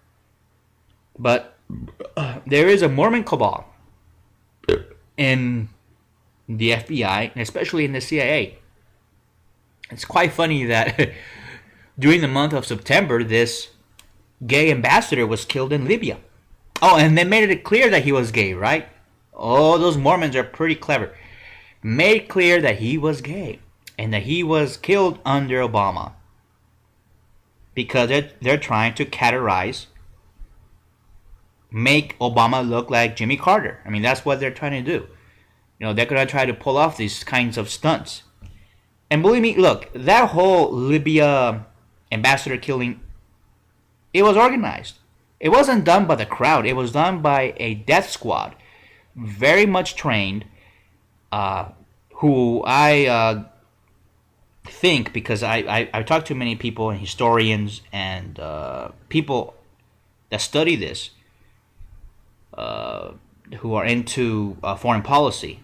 But there is a Mormon cabal in the FBI, and especially in the CIA. It's quite funny that during the month of September, this gay ambassador was killed in Libya. Oh, and they made it clear that he was gay, right? Oh, those Mormons are pretty clever. Made clear that he was gay and that he was killed under Obama because they're trying to categorize, make Obama look like Jimmy Carter. I mean, that's what they're trying to do. They're going to try to pull off these kinds of stunts. And believe me, look, that whole Libya ambassador killing, it was organized. It wasn't done by the crowd. It was done by a death squad, very much trained, who I think, because I've talked to many people and historians and people that study this, who are into foreign policy,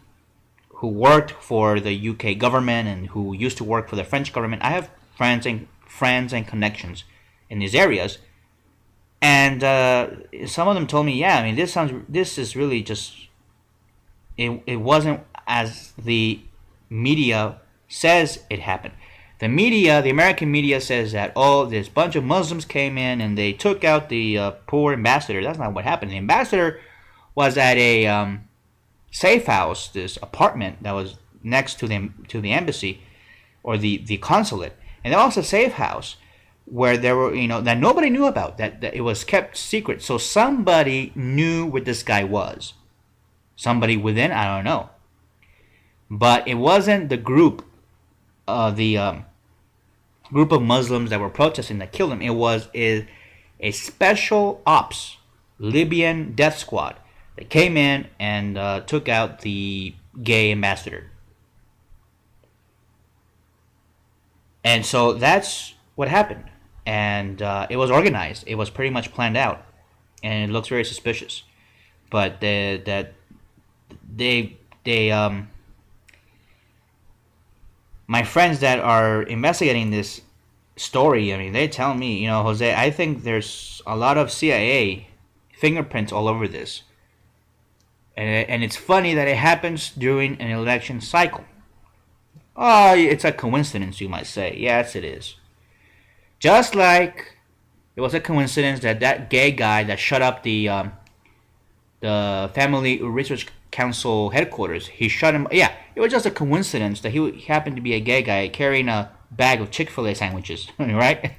who worked for the UK government and who used to work for the French government. I have friends and connections in these areas, and some of them told me, yeah, I mean, this is really just, it wasn't as the media says it happened. The American media says that, this bunch of Muslims came in and they took out the poor ambassador. That's not what happened. The ambassador was at a safe house, this apartment that was next to the embassy or the consulate, and there was a safe house where there were, that nobody knew about, that it was kept secret. So somebody knew where this guy was. Somebody within, I don't know. But it wasn't the group, group of Muslims that were protesting that killed him. It was a special ops Libyan death squad that came in and took out the gay ambassador. And so that's what happened. And it was organized. It was pretty much planned out. And it looks very suspicious. But my friends that are investigating this story, I mean, they tell me, Jose, I think there's a lot of CIA fingerprints all over this. And it's funny that it happens during an election cycle. Oh, it's a coincidence, you might say. Yes, it is. Just like it was a coincidence that gay guy that shut up the Family Research Council headquarters, he shut him. Yeah, it was just a coincidence that he happened to be a gay guy carrying a bag of Chick-fil-A sandwiches, right?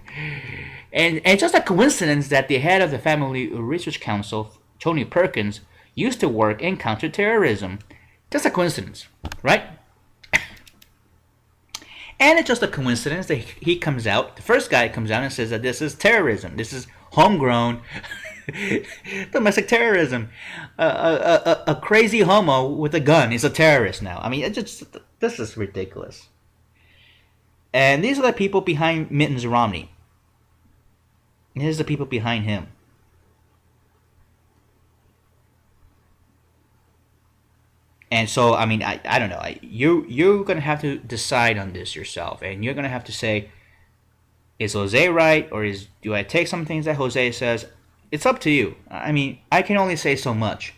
And it's just a coincidence that the head of the Family Research Council, Tony Perkins, used to work in counterterrorism. Just a coincidence, right? And it's just a coincidence that he comes out, the first guy comes out and says that this is terrorism. This is homegrown domestic terrorism. A crazy homo with a gun is a terrorist now. I mean, this is ridiculous. And these are the people behind Mitt Romney. These are the people behind him. And so, I mean, I don't know. You're going to have to decide on this yourself. And you're going to have to say, is Jose right? Or do I take some things that Jose says? It's up to you. I mean, I can only say so much.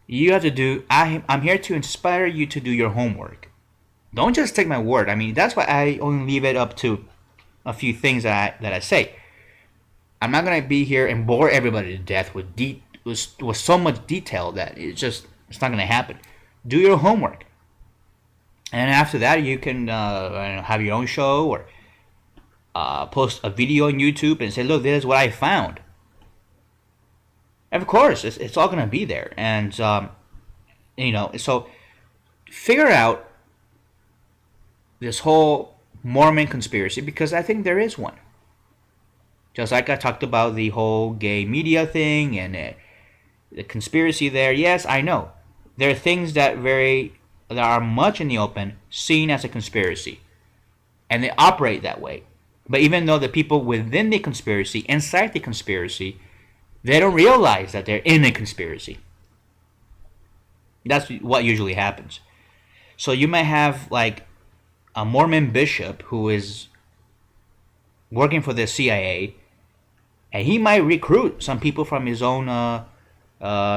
You have to do. I'm here to inspire you to do your homework. Don't just take my word. I mean, that's why I only leave it up to a few things that I say. I'm not gonna be here and bore everybody to death with so much detail that it's not gonna happen. Do your homework, and after that you can have your own show or post a video on YouTube and say, "Look, this is what I found." Of course, it's all gonna be there, and so figure out this whole Mormon conspiracy because I think there is one. Just like I talked about the whole gay media thing and the conspiracy there. Yes, I know. There are things that are much in the open seen as a conspiracy. And they operate that way. But even though the people within the conspiracy, inside the conspiracy, they don't realize that they're in a conspiracy. That's what usually happens. So you might have like a Mormon bishop who is working for the CIA, and he might recruit some people from his own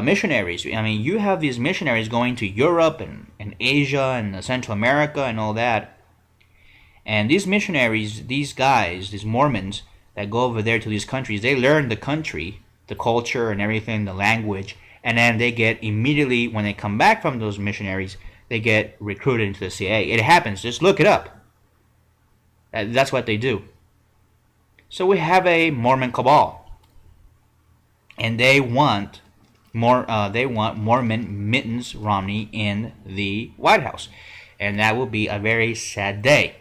missionaries. I mean, you have these missionaries going to Europe and Asia and Central America and all that. And these missionaries, these guys, these Mormons that go over there to these countries, they learn the country, the culture and everything, the language, and then they get immediately, when they come back from those missionaries, they get recruited into the CIA. It happens. Just look it up. That's what they do. So we have a Mormon cabal, and they want Mormon Mitt Romney in the White House, and that will be a very sad day.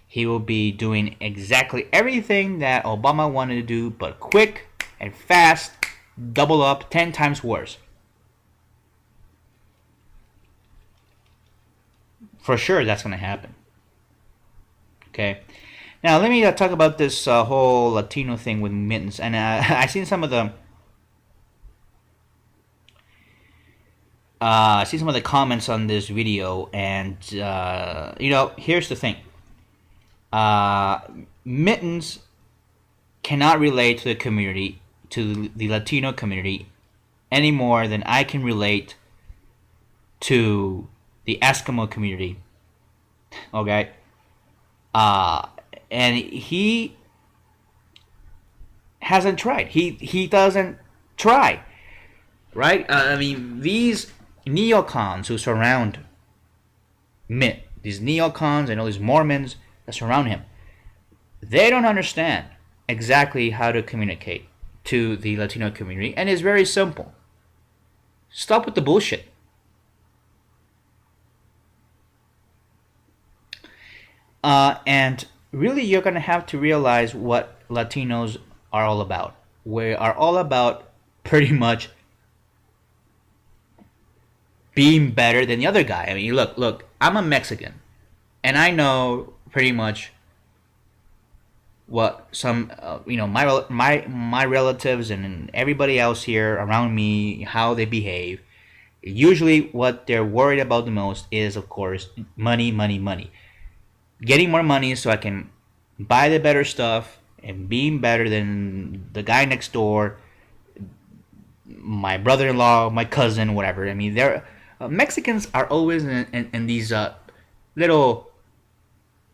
He will be doing exactly everything that Obama wanted to do, but quick and fast, double up, 10 times worse. For sure, that's going to happen. Okay. Now, let me talk about this whole Latino thing with Mittens. And I've seen some of the comments on this video, and here's the thing. Mittens cannot relate to the community, to the Latino community, any more than I can relate to the Eskimo community. Okay? And he hasn't tried. He doesn't try. Right? I mean, these neocons who surround Mitt, these neocons and all these Mormons that surround him, they don't understand exactly how to communicate to the Latino community, and it's very simple. Stop with the bullshit. And really, you're going to have to realize what Latinos are all about. We are all about pretty much being better than the other guy. I mean, look, I'm a Mexican, and I know pretty much what some, my relatives and everybody else here around me, how they behave. Usually, what they're worried about the most is, of course, money, money, money. Getting more money so I can buy the better stuff and being better than the guy next door, my brother-in-law, my cousin, whatever. I mean, Mexicans are always in these little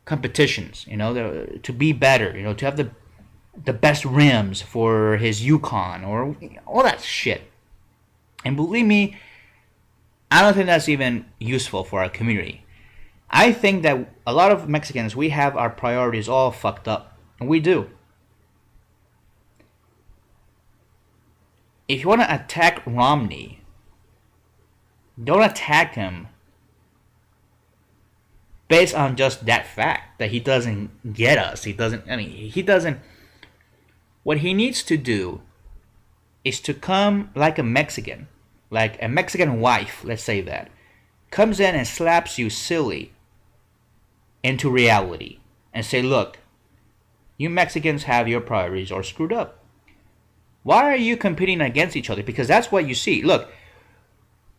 competitions, to be better, to have the best rims for his Yukon or all that shit. And believe me, I don't think that's even useful for our community. I think that a lot of Mexicans, we have our priorities all fucked up. And we do. If you want to attack Romney, don't attack him based on just that fact that he doesn't get us. He doesn't. What he needs to do is to come like a Mexican wife, let's say that, comes in and slaps you silly into reality and say, look, you Mexicans have your priorities all screwed up. Why are you competing against each other? Because that's what you see. Look,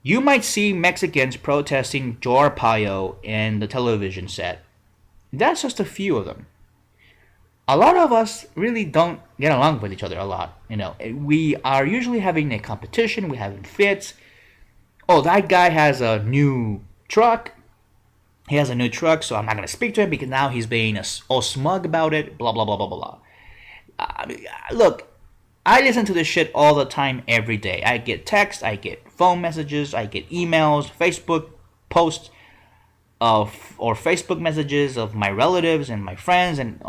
you might see Mexicans protesting Joe Arpaio in the television set. That's just a few of them. A lot of us really don't get along with each other a lot. We are usually having a competition, we're having fits, Oh, that guy has a new truck. He has a new truck, so I'm not gonna speak to him because now he's being all smug about it. Blah blah blah blah blah. Look, I listen to this shit all the time, every day. I get texts, I get phone messages, I get emails, Facebook posts or Facebook messages of my relatives and my friends, and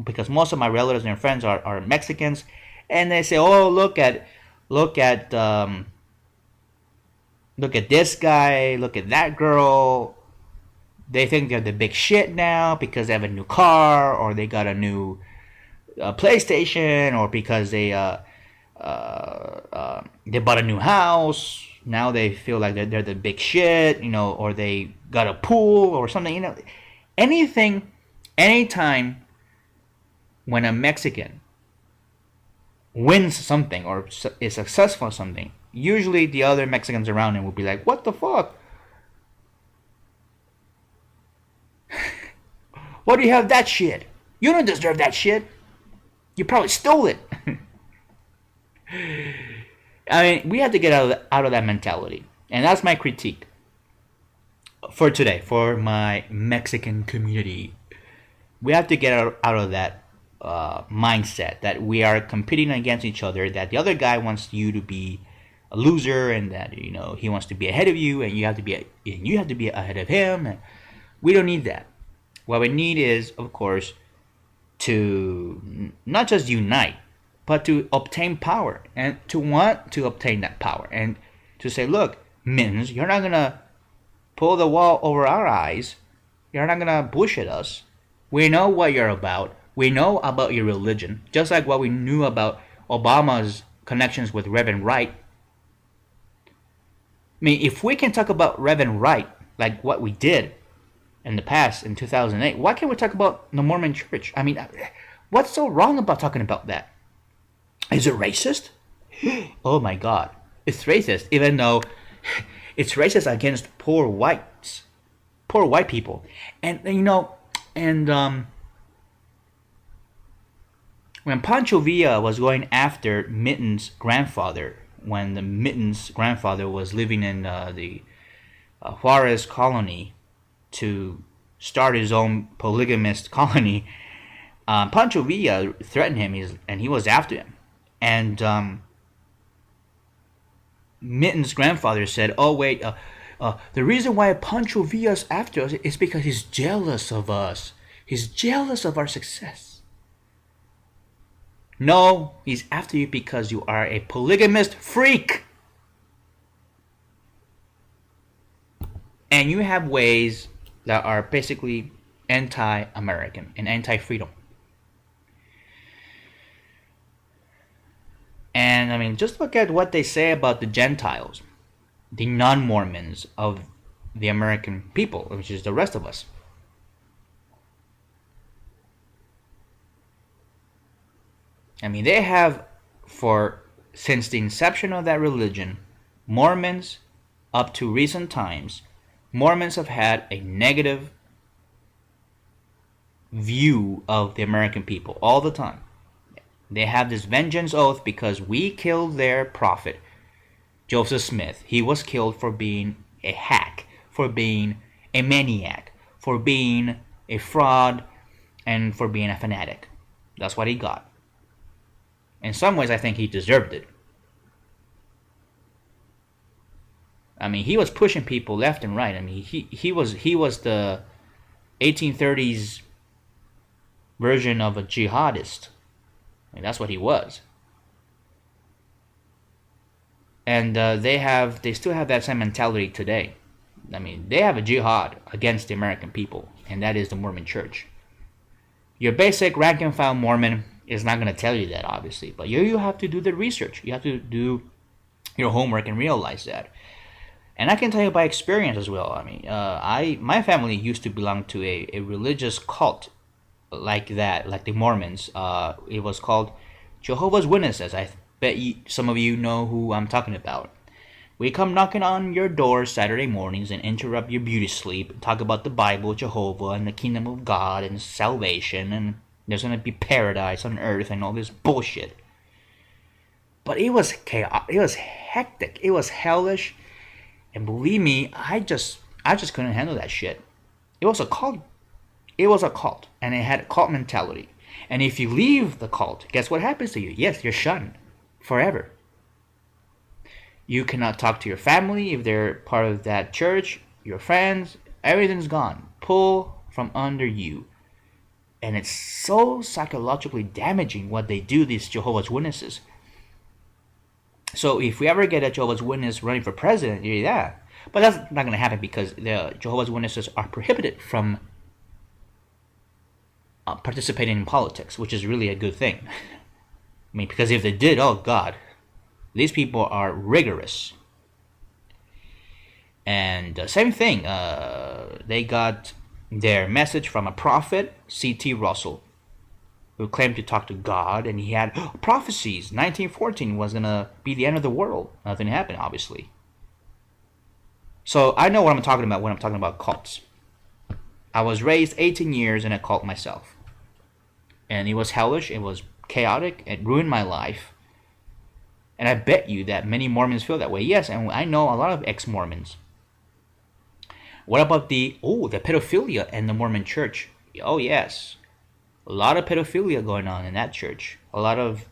because most of my relatives and friends are Mexicans, and they say, "Oh, look at look at this guy, look at that girl." They think they're the big shit now because they have a new car or they got a new PlayStation, or because they bought a new house. Now they feel like they're the big shit, or they got a pool or something, anything, anytime when a Mexican wins something or is successful in something, usually the other Mexicans around him will be like, "What the fuck? Why do you have that shit? You don't deserve that shit. You probably stole it." I mean, we have to get out of that mentality. And that's my critique for today, for my Mexican community. We have to get out of that mindset that we are competing against each other, that the other guy wants you to be a loser, and that he wants to be ahead of you, and you have to be ahead of him. And we don't need that. What we need is, of course, to not just unite, but to obtain power, and to want to obtain that power, and to say, "Look, Mittens, you're not gonna pull the wall over our eyes. You're not gonna bullshit us. We know what you're about. We know about your religion, just like what we knew about Obama's connections with Reverend Wright." I mean, if we can talk about Reverend Wright like what we did in the past, in 2008, why can't we talk about the Mormon Church? I mean, what's so wrong about talking about that? Is it racist? Oh my God, it's racist, even though it's racist against poor white people. And when Pancho Villa was going after Mitten's grandfather, when the Mitten's grandfather was living in the Juarez colony to start his own polygamist colony, Pancho Villa threatened him, and he was after him. And Mitten's grandfather said, "Oh wait, the reason why Pancho Villa's after us is because he's jealous of us. He's jealous of our success." No, he's after you because you are a polygamist freak. And you have ways that are basically anti-American and anti-freedom. And I mean, just look at what they say about the Gentiles, the non-Mormons of the American people, which is the rest of us. I mean, they have, since the inception of that religion, Mormons, up to recent times, Mormons have had a negative view of the American people all the time. They have this vengeance oath because we killed their prophet, Joseph Smith. He was killed for being a hack, for being a maniac, for being a fraud, and for being a fanatic. That's what he got. In some ways, I think he deserved it. I mean, he was pushing people left and right. I mean, he was the 1830s version of a jihadist. I mean, that's what he was. And they still have that same mentality today. I mean, they have a jihad against the American people, and that is the Mormon Church. Your basic rank and file Mormon is not going to tell you that, obviously, but you have to do the research. You have to do your homework and realize that. And I can tell you by experience as well. I mean, my family used to belong to a religious cult like that, like the Mormons. It was called Jehovah's Witnesses. I bet some of you know who I'm talking about. We come knocking on your door Saturday mornings and interrupt your beauty sleep, talk about the Bible, Jehovah, and the kingdom of God, and salvation, and there's going to be paradise on earth, and all this bullshit. But it was chaos. It was hectic. It was hellish. And believe me, I just couldn't handle that shit. It was a cult. It was a cult, and it had a cult mentality. And if you leave the cult, guess what happens to you? Yes, you're shunned forever. You cannot talk to your family if they're part of that church, your friends, everything's gone. Pull from under you. And it's so psychologically damaging what they do, these Jehovah's Witnesses. So if we ever get a Jehovah's Witness running for president, yeah. But that's not going to happen because the Jehovah's Witnesses are prohibited from participating in politics, which is really a good thing. I mean, because if they did, oh God, these people are rigorous. And same thing, they got their message from a prophet, C.T. Russell, who claimed to talk to God, and he had prophecies. 1914 was going to be the end of the world. Nothing happened, obviously. So I know what I'm talking about when I'm talking about cults. I was raised 18 years in a cult myself. And it was hellish, it was chaotic, it ruined my life. And I bet you that many Mormons feel that way. Yes, and I know a lot of ex-Mormons. What about the pedophilia in the Mormon church? Oh yes. A lot of pedophilia going on in that church. A lot of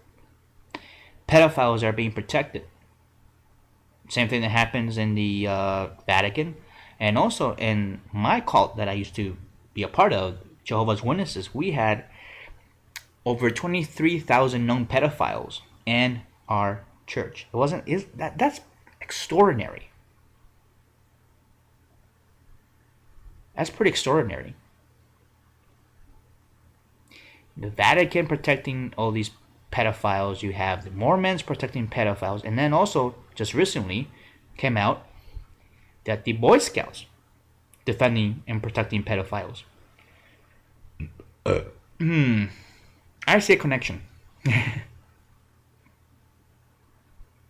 pedophiles are being protected. Same thing that happens in the Vatican. And also in my cult that I used to be a part of, Jehovah's Witnesses, we had over 23,000 known pedophiles in our church. That's extraordinary. That's pretty extraordinary. The Vatican protecting all these pedophiles. You have the Mormons protecting pedophiles. And then also, just recently, came out that the Boy Scouts defending and protecting pedophiles. I see a connection. I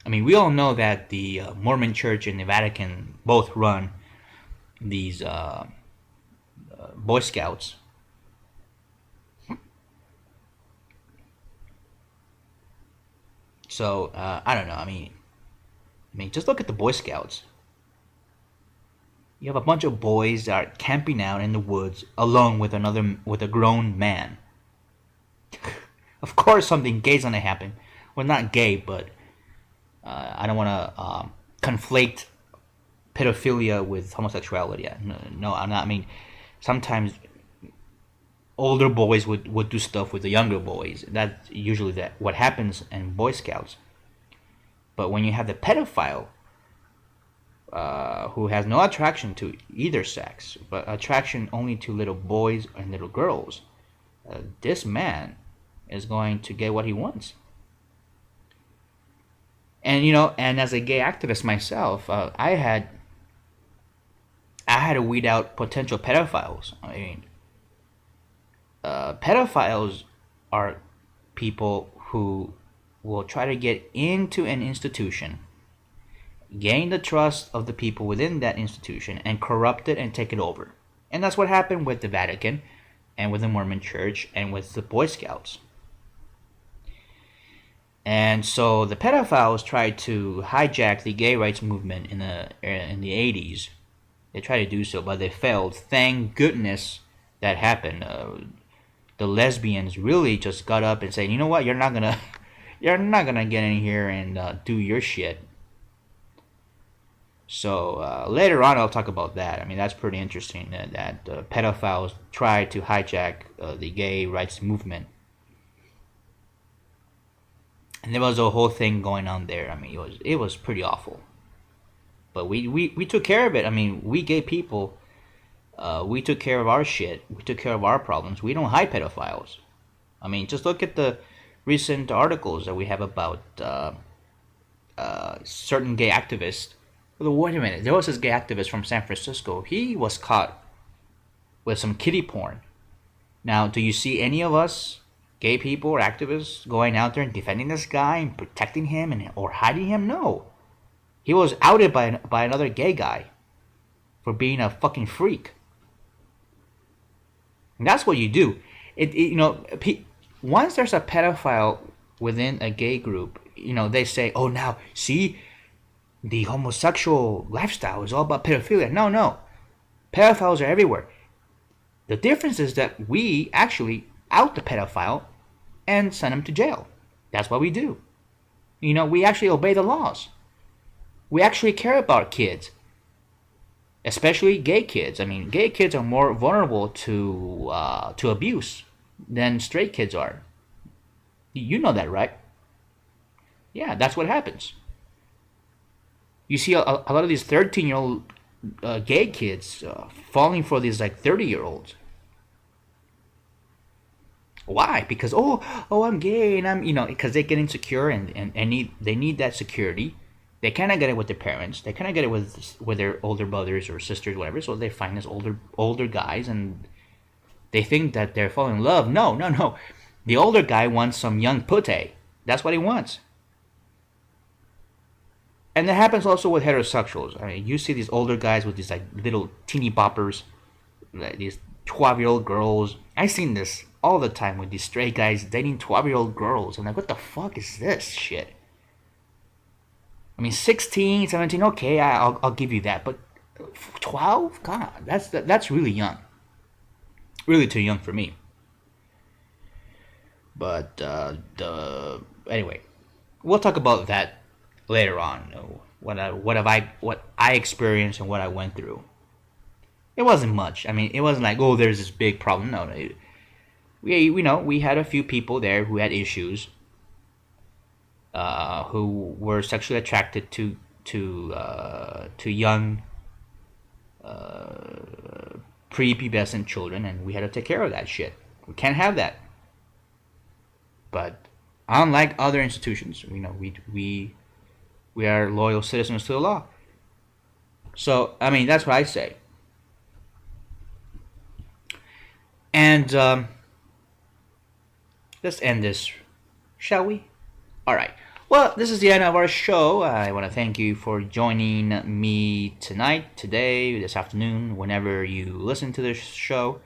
mean, we all know that the Mormon Church and the Vatican both run these Boy Scouts. So I don't know. I mean, just look at the Boy Scouts. You have a bunch of boys that are camping out in the woods alone with a grown man. Of course, something gay's gonna happen. Well, not gay, but I don't want to conflate pedophilia with homosexuality. No, I'm not. I mean, sometimes older boys would do stuff with the younger boys. That's usually what happens in Boy Scouts. But when you have the pedophile who has no attraction to either sex, but attraction only to little boys and little girls, this man is going to get what he wants. And and as a gay activist myself, I had to weed out potential pedophiles. I mean, pedophiles are people who will try to get into an institution, gain the trust of the people within that institution, and corrupt it and take it over. And that's what happened with the Vatican and with the Mormon Church and with the Boy Scouts. And so the pedophiles tried to hijack the gay rights movement in the 80s. They tried to do so, but they failed. Thank goodness that happened. The lesbians really just got up and said, "You know what? You're not gonna get in here and do your shit." So later on, I'll talk about that. I mean, that's pretty interesting that pedophiles tried to hijack the gay rights movement. And there was a whole thing going on there. I mean, it was pretty awful. But we took care of it. I mean, we gay people, we took care of our shit. We took care of our problems. We don't hide pedophiles. I mean, just look at the recent articles that we have about certain gay activists. Wait a minute. There was this gay activist from San Francisco. He was caught with some kiddie porn. Now, do you see any of us gay people or activists going out there and defending this guy and protecting him or hiding him? No. He was outed by another gay guy for being a fucking freak. And that's what you do. Once there's a pedophile within a gay group, they say, "Oh, now see, the homosexual lifestyle is all about pedophilia. No, no. Pedophiles are everywhere. The difference is that we actually out the pedophile and send him to jail. That's what we do. We actually obey the laws. We actually care about kids, especially gay kids. I mean, gay kids are more vulnerable to abuse than straight kids are. You know that, right? Yeah, that's what happens. You see a lot of these 13-year-old gay kids falling for these like 30-year-olds. Why? Because I'm gay and I'm because they get insecure and they need that security. They cannot get it with their parents. They cannot get it with their older brothers or sisters, whatever. So they find these older guys and they think that they're falling in love. No, no, no. The older guy wants some young putty. That's what he wants. And that happens also with heterosexuals. I mean, you see these older guys with these like little teeny boppers, like these 12-year-old girls. I've seen this all the time with these straight guys dating 12-year-old girls. I'm like, what the fuck is this shit? I mean, 16, 17, okay, I'll give you that. But 12? God, that's really young. Really too young for me. But anyway, we'll talk about that later on. What I experienced and what I went through. It wasn't much. I mean, it wasn't like, oh, there's this big problem. No, we had a few people there who had issues, who were sexually attracted to young prepubescent children, and we had to take care of that shit. We can't have that. But unlike other institutions, we are loyal citizens to the law. So I mean, that's what I say. And let's end this, shall we? All right. Well, this is the end of our show. I want to thank you for joining me tonight, today, this afternoon, whenever you listen to this show.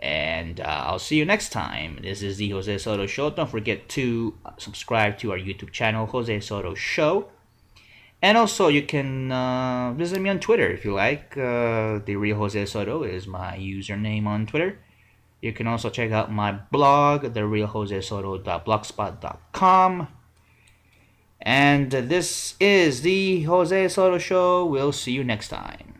And I'll see you next time. This is the Jose Soto Show. Don't forget to subscribe to our YouTube channel, Jose Soto Show. And also, you can visit me on Twitter if you like. The Real Jose Soto is my username on Twitter. You can also check out my blog, therealjosesoto.blogspot.com. And this is the Jose Soto Show. We'll see you next time.